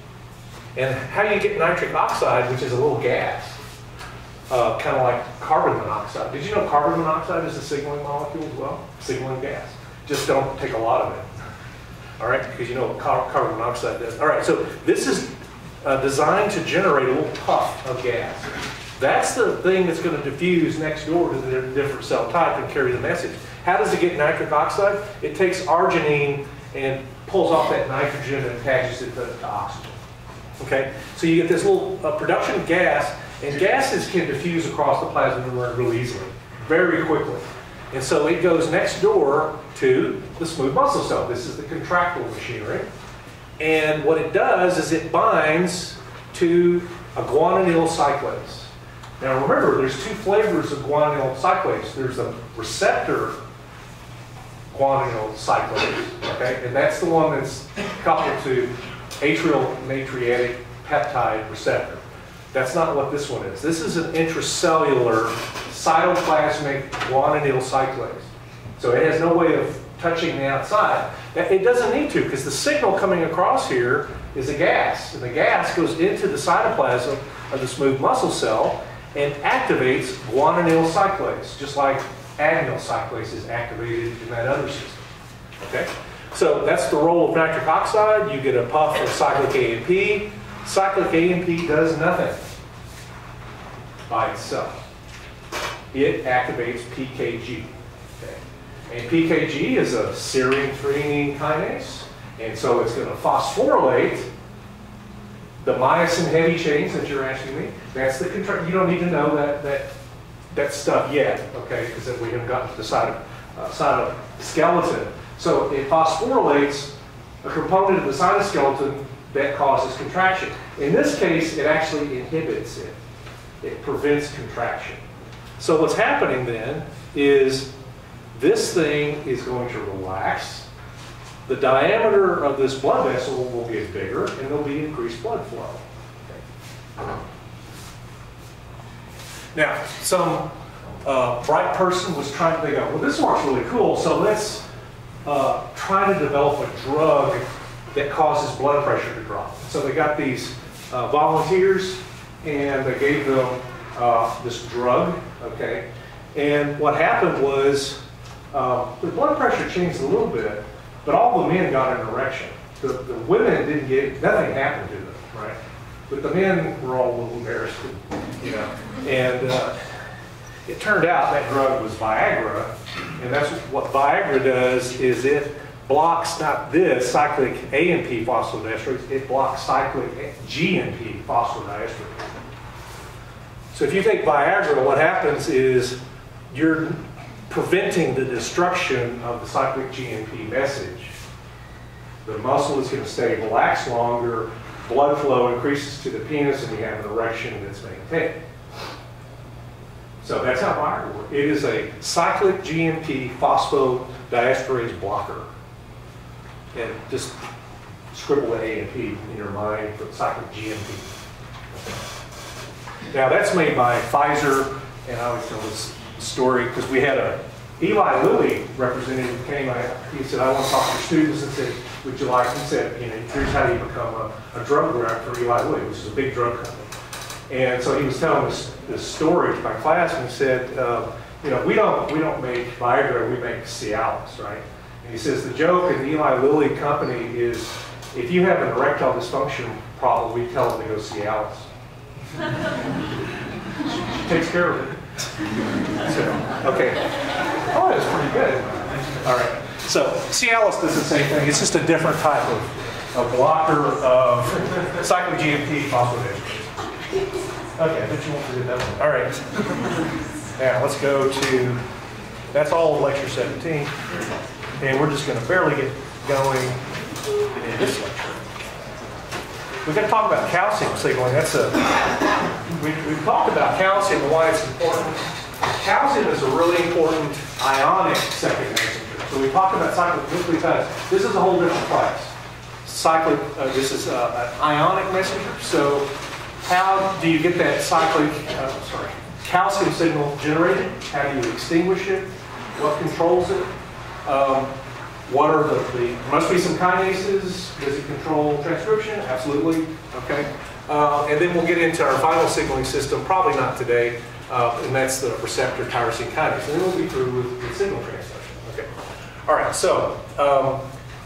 And how do you get nitric oxide, which is a little gas, kind of like carbon monoxide? Did you know carbon monoxide is a signaling molecule as well? Signaling gas. Just don't take a lot of it. All right, because you know what carbon monoxide does. All right, so this is designed to generate a little puff of gas. That's the thing that's going to diffuse next door to the different cell type and carry the message. How does it get nitric oxide? It takes arginine and pulls off that nitrogen and attaches it to oxygen. Okay, so you get this little production of gas, and gases can diffuse across the plasma membrane really easily, very quickly. And so it goes next door to the smooth muscle cell. This is the contractile machinery. And what it does is it binds to a guanylyl cyclase. Now remember, there's two flavors of guanylyl cyclase. There's a receptor guanylyl cyclase, okay? And that's the one that's coupled to atrial natriuretic peptide receptor. That's not what this one is. This is an intracellular cytoplasmic guanylyl cyclase. So it has no way of touching the outside. It doesn't need to, because the signal coming across here is a gas. And the gas goes into the cytoplasm of the smooth muscle cell and activates guanylyl cyclase, just like adenyl cyclase is activated in that other system. Okay? So that's the role of nitric oxide. You get a puff of cyclic AMP. Cyclic AMP does nothing by itself. It activates PKG. Okay? And PKG is a serine-threonine kinase, and so it's going to phosphorylate the myosin heavy chains that you're asking me. That's the you don't need to know that stuff yet, okay? Because we haven't gotten to the side of skeleton. So it phosphorylates a component of the cytoskeleton that causes contraction. In this case, it actually inhibits it. It prevents contraction. So what's happening then is this thing is going to relax. The diameter of this blood vessel will get bigger, and there'll be increased blood flow. Okay. Now, some bright person was trying to go, well, this works really cool, so let's try to develop a drug that causes blood pressure to drop. So they got these volunteers, and they gave them this drug, okay? And what happened was the blood pressure changed a little bit, but all the men got an erection. The women didn't get, nothing happened to them, right? But the men were all a little embarrassed, you know. And it turned out that drug was Viagra, and that's what Viagra does is it blocks not this cyclic AMP phosphodiesterase, it blocks cyclic GMP phosphodiesterase. So if you take Viagra, what happens is you're preventing the destruction of the cyclic GMP message. The muscle is going to stay relaxed longer, blood flow increases to the penis, and you have an erection that's maintained. So that's how Viagra works. It is a cyclic GMP phosphodiesterase blocker. And just scribble the AMP in your mind for cyclic GMP. Now that's made by Pfizer, and I always tell this story because we had a Eli Lilly representative came. He said, "I want to talk to your students." And said, "Would you like?" He said, "You know, here's how you become a drug rep for Eli Lilly, which is a big drug company." And so he was telling this story to my class, and he said, "You know, we don't make Viagra, we make Cialis, right?" And he says the joke in the Eli Lilly company is, if you have an erectile dysfunction problem, we tell them to go Cialis. She takes care of it. So, okay. Oh, that's pretty good. All right. So Cialis does the same thing. It's just a different type of blocker of cyclic GMP phosphodiesterase. Okay, I bet you want to do that one. All right. Now let's go to, that's all of lecture 17. And we're just going to barely get going in this lecture. We're going to talk about calcium signaling. That's we've talked about calcium and why it's important. Calcium is a really important ionic second messenger. So we talked about cyclic nucleotides. This is a whole different class. Cyclic, this is an ionic messenger. So how do you get that calcium signal generated? How do you extinguish it? What controls it? What are there must be some kinases. Does it control transcription? Absolutely. Okay. And then we'll get into our final signaling system, probably not today, and that's the receptor tyrosine kinase. And then we'll be through with signal transduction. Okay. All right. So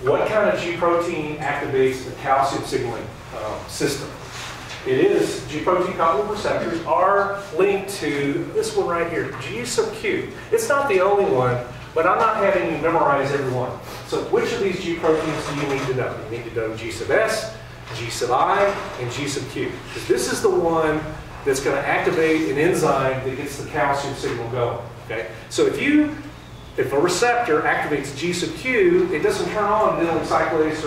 what kind of G protein activates the calcium signaling system? It is G protein coupled receptors are linked to this one right here, G sub Q. It's not the only one, but I'm not having you memorize every one. So which of these G proteins do you need to know? You need to know G sub S, G sub I, and G sub Q. Because this is the one that's going to activate an enzyme that gets the calcium signal going. Okay? So if you if a receptor activates G sub Q, it doesn't turn on adenylyl cyclase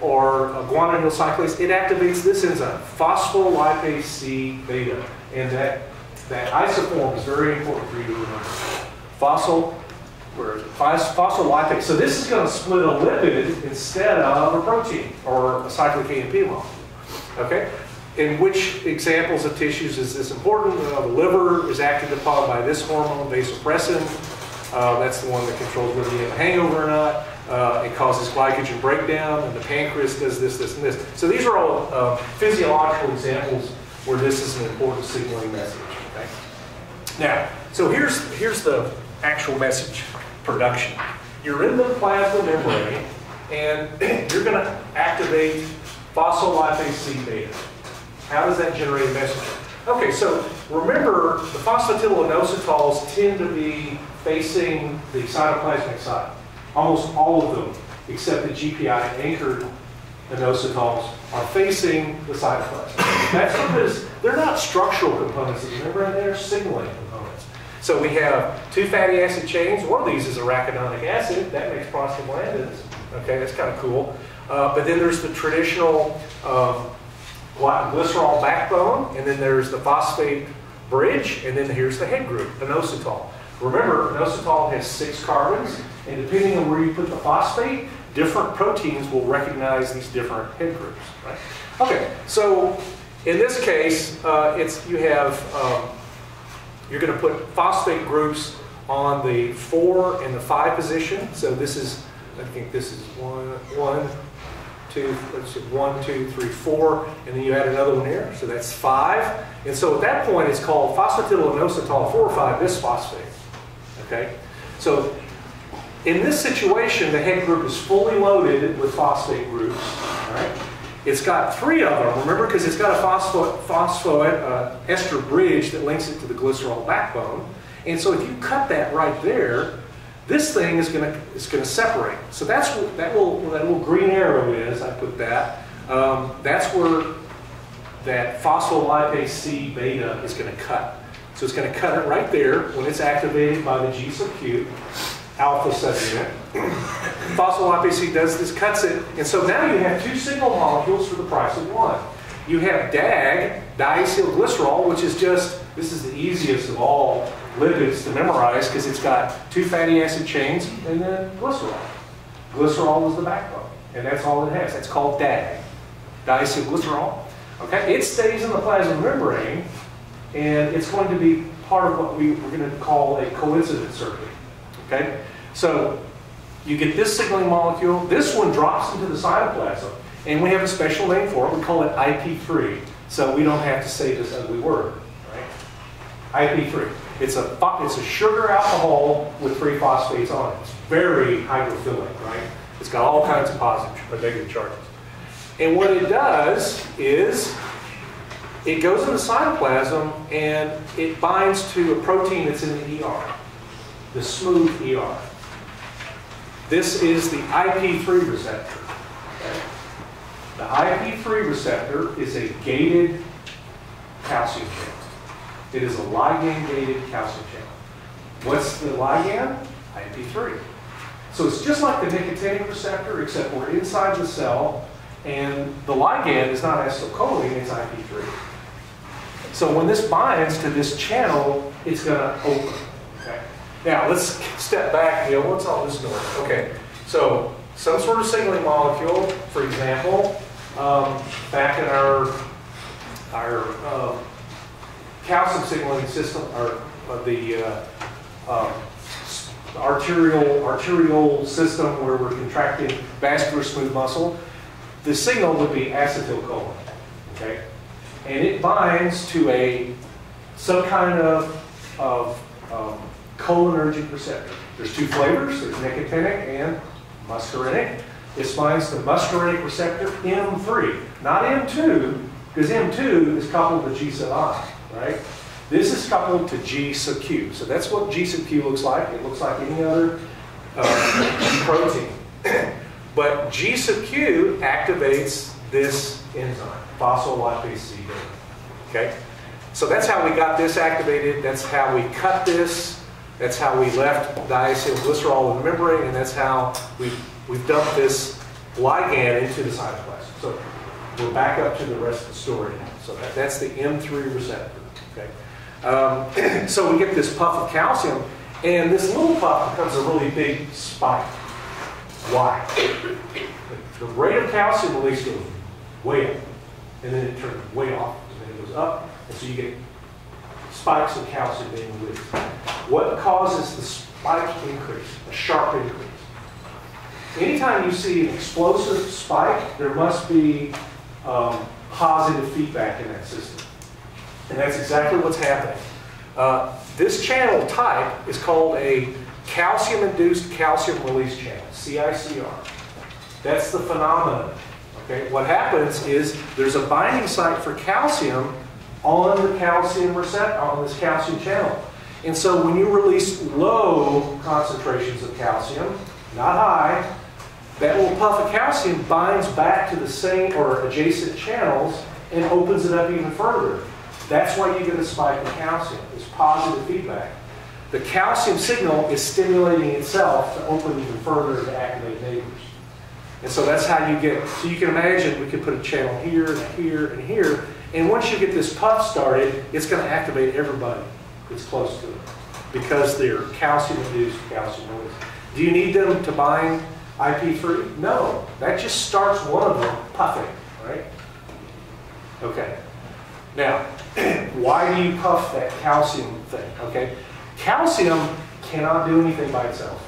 or guanylyl cyclase. It activates this enzyme, phospholipase C beta. And that isoform is very important for you to remember. Phospholipase. So this is going to split a lipid instead of a protein or a cyclic AMP molecule. Okay? In which examples of tissues is this important? The liver is acted upon by this hormone, vasopressin. That's the one that controls whether you have a hangover or not. It causes glycogen breakdown, and the pancreas does this, this, and this. So these are all physiological examples where this is an important signaling message. Okay? Now, so here's the actual message production. You're in the plasma membrane, and you're going to activate phospholipase C beta. How does that generate a message? Okay, so remember, the phosphatidylinositols tend to be facing the cytoplasmic side. Almost all of them, except the GPI-anchored inositols, are facing the cytoplasm. That's because they're not structural components of the membrane, they're signaling components. So we have two fatty acid chains. One of these is arachidonic acid. That makes prostaglandins. Okay, that's kind of cool. But then there's the traditional glycerol backbone, and then there's the phosphate bridge, and then here's the head group, inositol. Remember, inositol has 6 carbons, and depending on where you put the phosphate, different proteins will recognize these different head groups. Right? Okay, so in this case, you're going to put phosphate groups on the 4 and the 5 position. So this is, I think this is 1, 2, 3, 4, and then you add another one here, so that's 5. And so at that point, it's called phosphatidylinositol 4 or 5 bisphosphate. Okay, so in this situation, the head group is fully loaded with phosphate groups. All right, it's got 3 of them. Remember, because it's got a phosphoester bridge that links it to the glycerol backbone. And so if you cut that right there, this thing is going to separate. So that's what that little green arrow is. I put that. That's where that phospholipase C beta is going to cut. So it's going to cut it right there when it's activated by the G sub Q alpha subunit. Phospholipase C does this, cuts it, and so now you have 2 signal molecules for the price of 1. You have DAG, diacylglycerol, which is just, this is the easiest of all lipids to memorize because it's got 2 fatty acid chains and then glycerol. Glycerol is the backbone, and that's all it has. That's called DAG, diacylglycerol. Okay, it stays in the plasma membrane, and it's going to be part of what we're going to call a coincident circuit. Okay, so you get this signaling molecule. This one drops into the cytoplasm, and we have a special name for it. We call it IP3, so we don't have to say this ugly word. Right? IP3. It's a sugar alcohol with 3 phosphates on it. It's very hydrophilic, right? It's got all kinds of positive or negative charges. And what it does is it goes in the cytoplasm and it binds to a protein that's in the ER, the smooth ER. This is the IP3 receptor. Okay? The IP3 receptor is a gated calcium channel. It is a ligand-gated calcium channel. What's the ligand? IP3. So it's just like the nicotinic receptor, except we're inside the cell, and the ligand is not acetylcholine, it's IP3. So when this binds to this channel, it's going to open. Okay? Now, let's step back. What's all this noise? Okay, so some sort of signaling molecule, for example, back in our calcium signaling system, or the arterial system where we're contracting vascular smooth muscle, the signal would be acetylcholine. Okay, and it binds to some kind of cholinergic receptor. There's 2 flavors. There's nicotinic and muscarinic. It binds to muscarinic receptor M3, not M2, because M2 is coupled to G sub I. Right? This is coupled to G sub Q. So that's what G sub Q looks like. It looks like any other protein. But G sub Q activates this enzyme, phospholipase C beta. Okay? So that's how we got this activated. That's how we cut this. That's how we left diacylglycerol in the membrane, and that's how we've dumped this ligand into the cytoplasm. So we're back up to the rest of the story now. So that's the M3 receptor. Okay. So we get this puff of calcium, and this little puff becomes a really big spike. Why? The rate of calcium release goes way up, and then it turns way off, and then it goes up, and so you get spikes of calcium being released. What causes the spike increase, a sharp increase? Anytime you see an explosive spike, there must be positive feedback in that system. And that's exactly what's happening. This channel type is called a calcium-induced calcium release channel, CICR. That's the phenomenon. Okay? What happens is there's a binding site for calcium on the calcium receptor, on this calcium channel. And so when you release low concentrations of calcium, not high, that little puff of calcium binds back to the same or adjacent channels and opens it up even further. That's why you get a spike in calcium. It's positive feedback. The calcium signal is stimulating itself to open even further to activate neighbors. And so that's how you get, so you can imagine we could put a channel here and here and here, and once you get this puff started, it's going to activate everybody that's close to it because they're calcium-induced calcium release. Do you need them to bind IP3? No. That just starts one of them puffing, right? Okay. Now, why do you puff that calcium thing? Okay. Calcium cannot do anything by itself.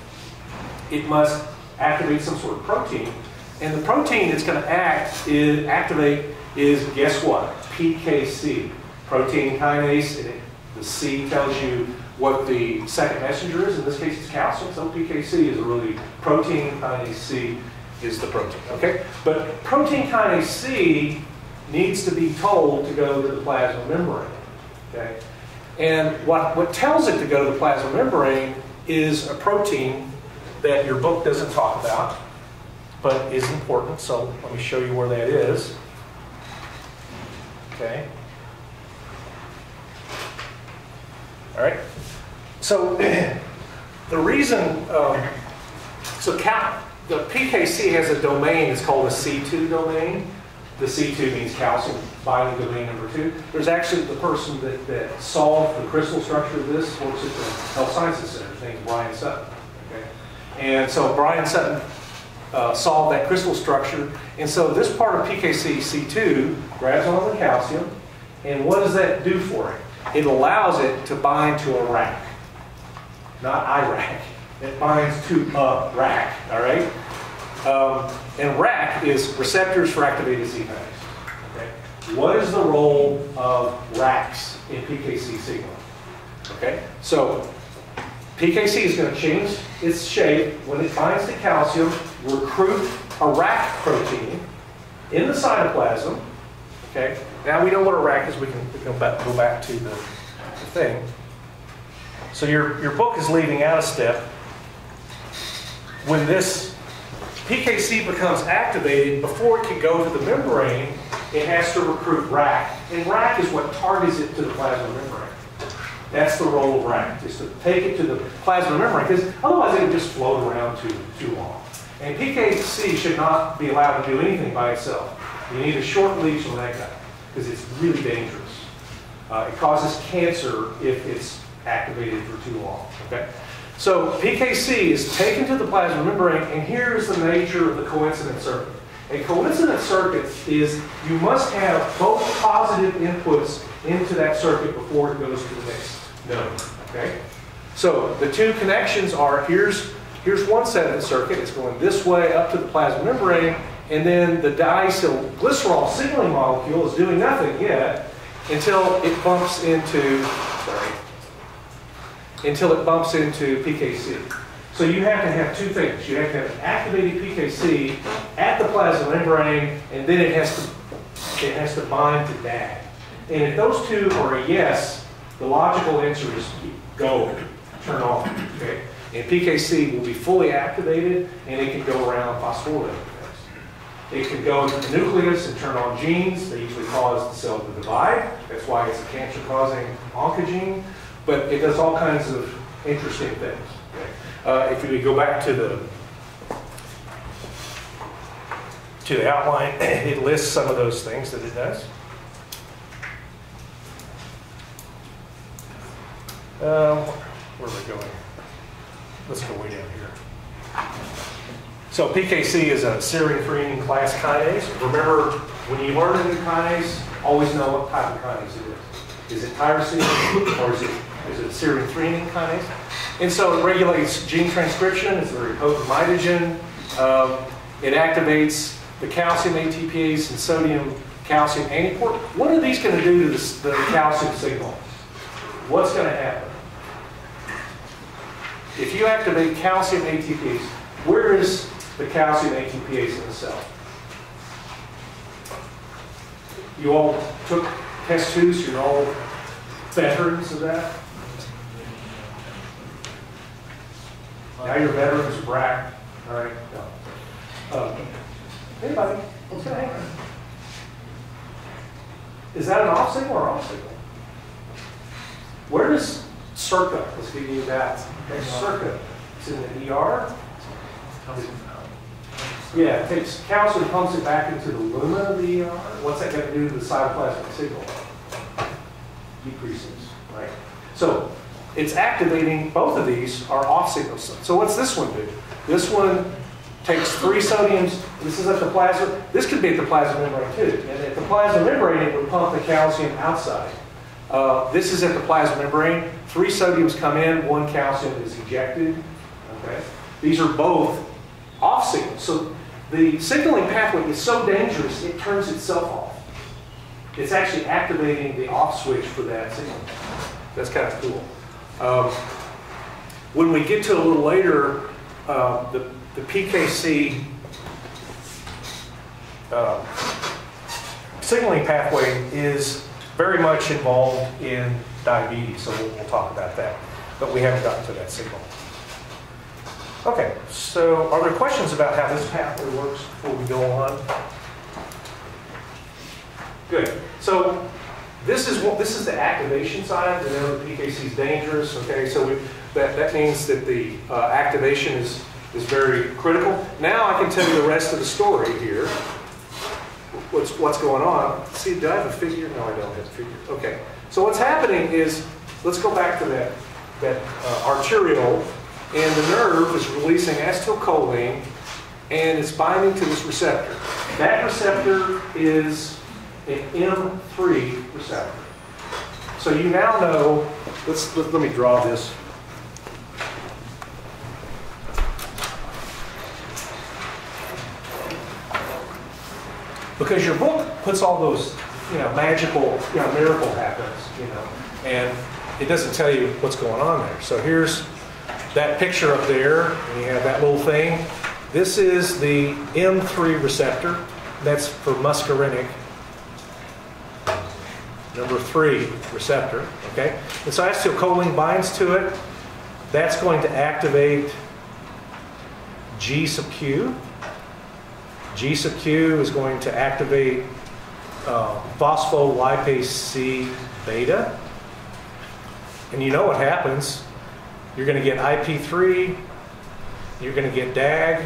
It must activate some sort of protein, and the protein that's going to activate is, guess what? PKC, protein kinase. And the C tells you what the second messenger is. In this case, it's calcium. So PKC is a really protein kinase C is the protein. Okay, but protein kinase C needs to be told to go to the plasma membrane. Okay, and what tells it to go to the plasma membrane is a protein that your book doesn't talk about, but is important. So let me show you where that is. Okay. All right. So the reason, the PKC has a domain. It's called a C2 domain. The C2 means calcium binding domain number 2. There's actually the person that solved the crystal structure of this works at the Health Sciences Center. His name's Brian Sutton. Okay. And so Brian Sutton solved that crystal structure. And so this part of PKC C2 grabs onto the calcium. And what does that do for it? It allows it to bind to a rack. Not Iraq. It binds to a rack. All right? And RAC is receptors for activated Z kinase. Okay? What is the role of RACs in PKC signaling? Okay? So PKC is going to change its shape when it binds to calcium, recruit a RAC protein in the cytoplasm. Okay? Now we know what a RAC is. We can go back to the thing. So your book is leaving out a step. When this PKC becomes activated, before it can go to the membrane, it has to recruit RAC. And RAC is what targets it to the plasma membrane. That's the role of RAC, is to take it to the plasma membrane, because otherwise it would just float around too long. And PKC should not be allowed to do anything by itself. You need a short leash on that guy, because it's really dangerous. It causes cancer if it's activated for too long. Okay? So PKC is taken to the plasma membrane, and here's the nature of the coincident circuit. A coincident circuit is you must have both positive inputs into that circuit before it goes to the next node. Okay? So the two connections are, here's one set of the circuit. It's going this way up to the plasma membrane, and then the diacylglycerol signaling molecule is doing nothing yet until it bumps into, PKC. So you have to have two things. You have to have an activated PKC at the plasma membrane, and then it has to bind to DAG. And if those two are a yes, the logical answer is go, turn on. Okay? And PKC will be fully activated, and it can go around phosphorylated. It can go into the nucleus and turn on genes. They usually cause the cell to divide. That's why it's a cancer-causing oncogene. But it does all kinds of interesting things. Okay? If we go back to the outline, it lists some of those things that it does. Where are we going? Let's go way down here. So PKC is a serine-threonine class kinase. Remember, when you learn a new kinase, always know what type of kinase it is. Is it tyrosine or is it serine-threonine kinase? And so it regulates gene transcription. It's a very potent mitogen. It activates the calcium ATPase and sodium calcium antiport. What are these going to do to the calcium signal? What's going to happen? If you activate calcium ATPase, where is the calcium ATPase in the cell? You all took test tubes, you're all veterans of that. Now you're veterans of BRAC. All right. No. Anybody? What's going to happen? Is that an off signal or off signal? Where does circa? Let's give you that. Okay, circa. It's in the ER. Yeah, it takes calcium, pumps it back into the lumen of the ER. What's that going to do to the cytoplasmic signal? Decreases, right? So it's activating, both of these are off signals. So what's this one do? This one takes 3 sodiums. This is at the plasma. This could be at the plasma membrane too. And at the plasma membrane, it would pump the calcium outside. This is at the plasma membrane. 3 sodiums come in, 1 calcium is ejected. Okay? These are both off signals. So the signaling pathway is so dangerous, it turns itself off. It's actually activating the off switch for that signal. That's kind of cool. When we get to a little later, the PKC signaling pathway is very much involved in diabetes, so we'll talk about that. But we haven't gotten to that signal. Okay, so are there questions about how this pathway works before we go on? Good. So this is the activation side. We know the PKC is dangerous. Okay, so that means that the activation is very critical. Now I can tell you the rest of the story here. What's going on? See, do I have a figure? No, I don't have a figure. Okay. So what's happening is, let's go back to that arteriole, and the nerve is releasing acetylcholine, and it's binding to this receptor. That receptor is an M3 receptor. So you now know. Let me draw this. Because your book puts all those, magical, miracle happens, and it doesn't tell you what's going on there. So here's that picture up there, and you have that little thing. This is the M3 receptor. That's for muscarinic. Number 3 receptor, okay? And so acetylcholine binds to it. That's going to activate G sub Q. G sub Q is going to activate phospholipase C beta. And you know what happens. You're going to get IP3, you're going to get DAG,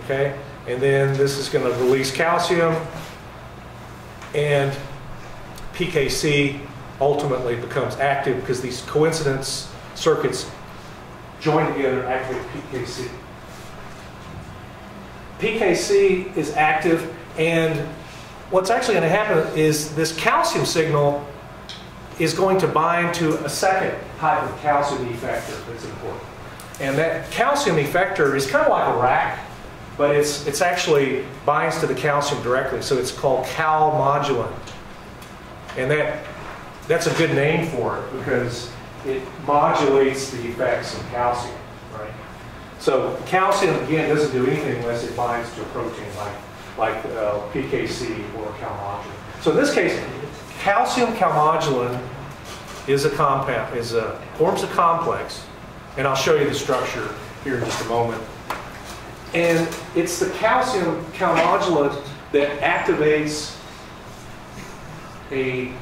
okay? And then this is going to release calcium, and PKC ultimately becomes active because these coincidence circuits join together and activate PKC. PKC is active, and what's actually going to happen is this calcium signal is going to bind to a second type of calcium effector that's important. And that calcium effector is kind of like a rack, but it's actually binds to the calcium directly, so it's called calmodulin. And that's a good name for it because it modulates the effects of calcium, right? So calcium, again, doesn't do anything unless it binds to a protein like PKC or calmodulin. So in this case, calcium calmodulin is a compound, forms a complex, and I'll show you the structure here in just a moment. And it's the calcium calmodulin that activates a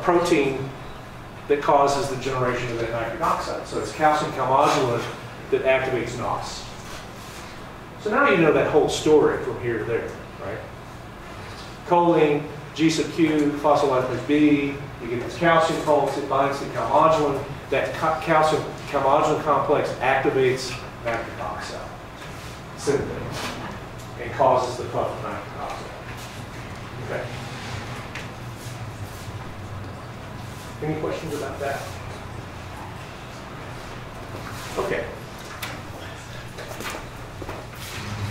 protein that causes the generation of that nitric oxide. So it's calcium calmodulin that activates NOS. So now you know that whole story from here to there, right? Choline, G sub Q, phospholipase B, you get this calcium pulse, it binds to calmodulin. That calcium calmodulin complex activates nitric oxide synthase and causes the puff of nitric oxide. Okay. Any questions about that? Okay.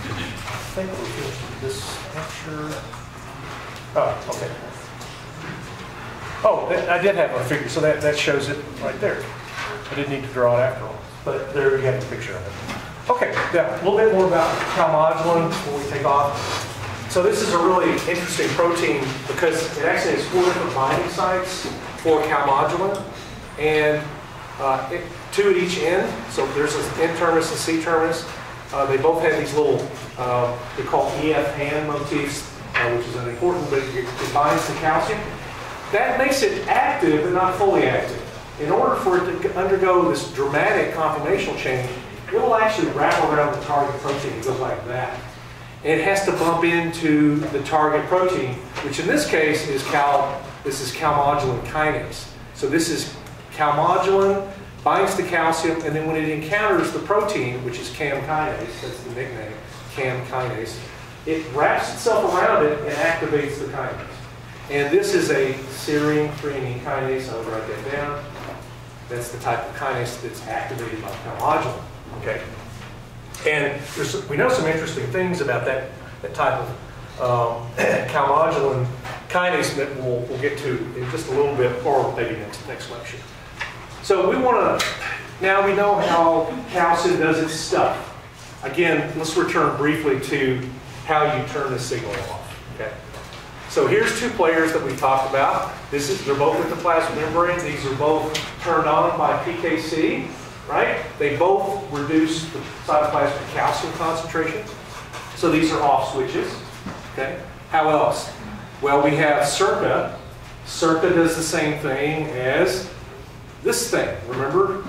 I think we're finished with this picture. Oh, okay. Oh, I did have a figure, so that shows it right there. I didn't need to draw it after all, but there you have the picture of it. Okay, now a little bit more about calmodulin before we take off. So this is a really interesting protein because it actually has 4 different binding sites for calmodulin, and 2 at each end. So there's an N terminus and C terminus. They both have these little, they're called EF hand motifs, which is an important, but it binds to calcium. That makes it active but not fully active. In order for it to undergo this dramatic conformational change, it will actually wrap around the target protein. It goes like that. And it has to bump into the target protein, which in this case is calmodulin kinase. So this is calmodulin, binds to calcium, and then when it encounters the protein, which is CAM kinase, that's the nickname, CAM kinase, it wraps itself around it and activates the kinase. And this is a serine threonine kinase. I'll write that down. That's the type of kinase that's activated by calmodulin. Okay. And we know some interesting things about that type of calmodulin kinase that we'll get to in just a little bit, or maybe next lecture. So we want to, now we know how calcium does its stuff. Again, let's return briefly to how you turn the signal off. Okay. So here's 2 players that we talked about. They're both with the plasma membrane. These are both turned on by PKC, right? They both reduce the cytoplasmic calcium concentration. So these are off switches. Okay. How else? Well, we have CIRCA. CIRCA does the same thing as this thing. Remember,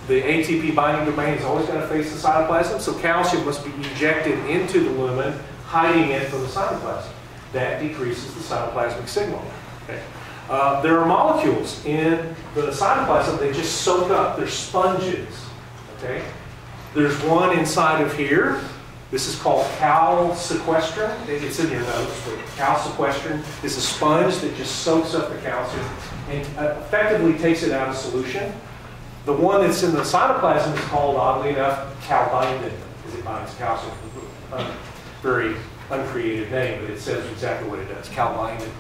the ATP binding domain is always going to face the cytoplasm, so calcium must be ejected into the lumen, hiding it from the cytoplasm. That decreases the cytoplasmic signal. Okay. There are molecules in the cytoplasm that just soak up. They're sponges. Okay. There's one inside of here. This is called calsequestrin. It's in your notes, but calsequestrin is a sponge that just soaks up the calcium and effectively takes it out of solution. The one that's in the cytoplasm is called, oddly enough, calbindin, because it binds calcium. Very uncreative name, but it says exactly what it does, calbindin.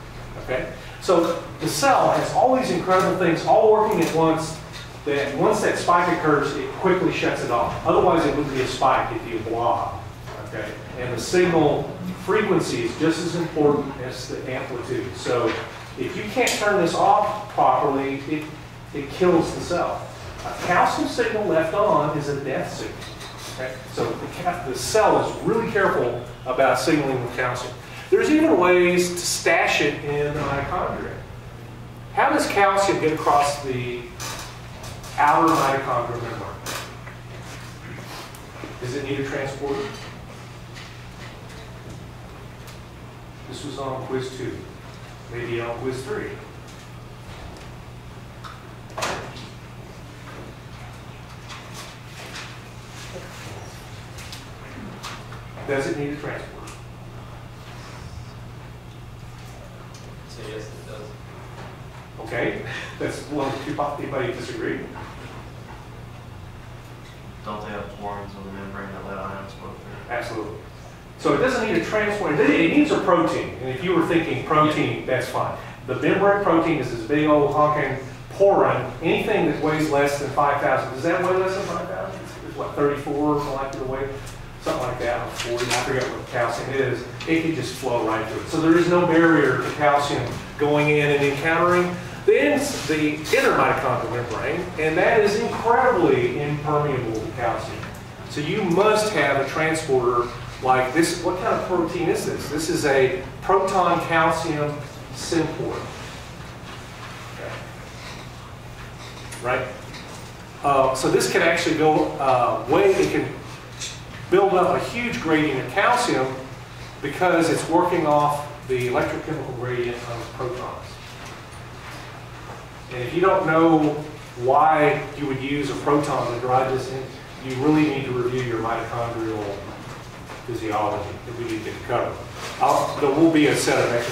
Okay? So the cell has all these incredible things all working at once, that once that spike occurs, it quickly shuts it off. Otherwise, it would be a spike, it'd be a blob. Okay? And the signal frequency is just as important as the amplitude. So if you can't turn this off properly, it kills the cell. A calcium signal left on is a death signal. Okay? So the cell is really careful about signaling with calcium. There's even ways to stash it in the mitochondria. How does calcium get across the outer mitochondrial membrane? Does it need a transporter? This was on quiz 2, maybe on quiz 3. Does it need a transporter? So yes, it does. Okay, that's one of the 2. Anybody disagree? Don't they have pores on the membrane that let ions flow through? Absolutely. So it doesn't need a transporter. It needs a protein. And if you were thinking protein, that's fine. The membrane protein is this big old honking porin. Anything that weighs less than 5,000. Does that weigh less than 5,000? It's what, 34 molecular weight? Something like that, or 40, I forget what calcium is. It can just flow right through it. So there is no barrier to calcium going in and encountering the inner mitochondrial membrane, and that is incredibly impermeable to calcium. So you must have a transporter like this. What kind of protein is this? This is a proton calcium symport. Okay. right? So this can actually go it can build up a huge gradient of calcium because it's working off the electrochemical gradient of protons. And if you don't know why you would use a proton to drive this in, you really need to review your mitochondrial physiology that we need to cover. There will be a set of exercises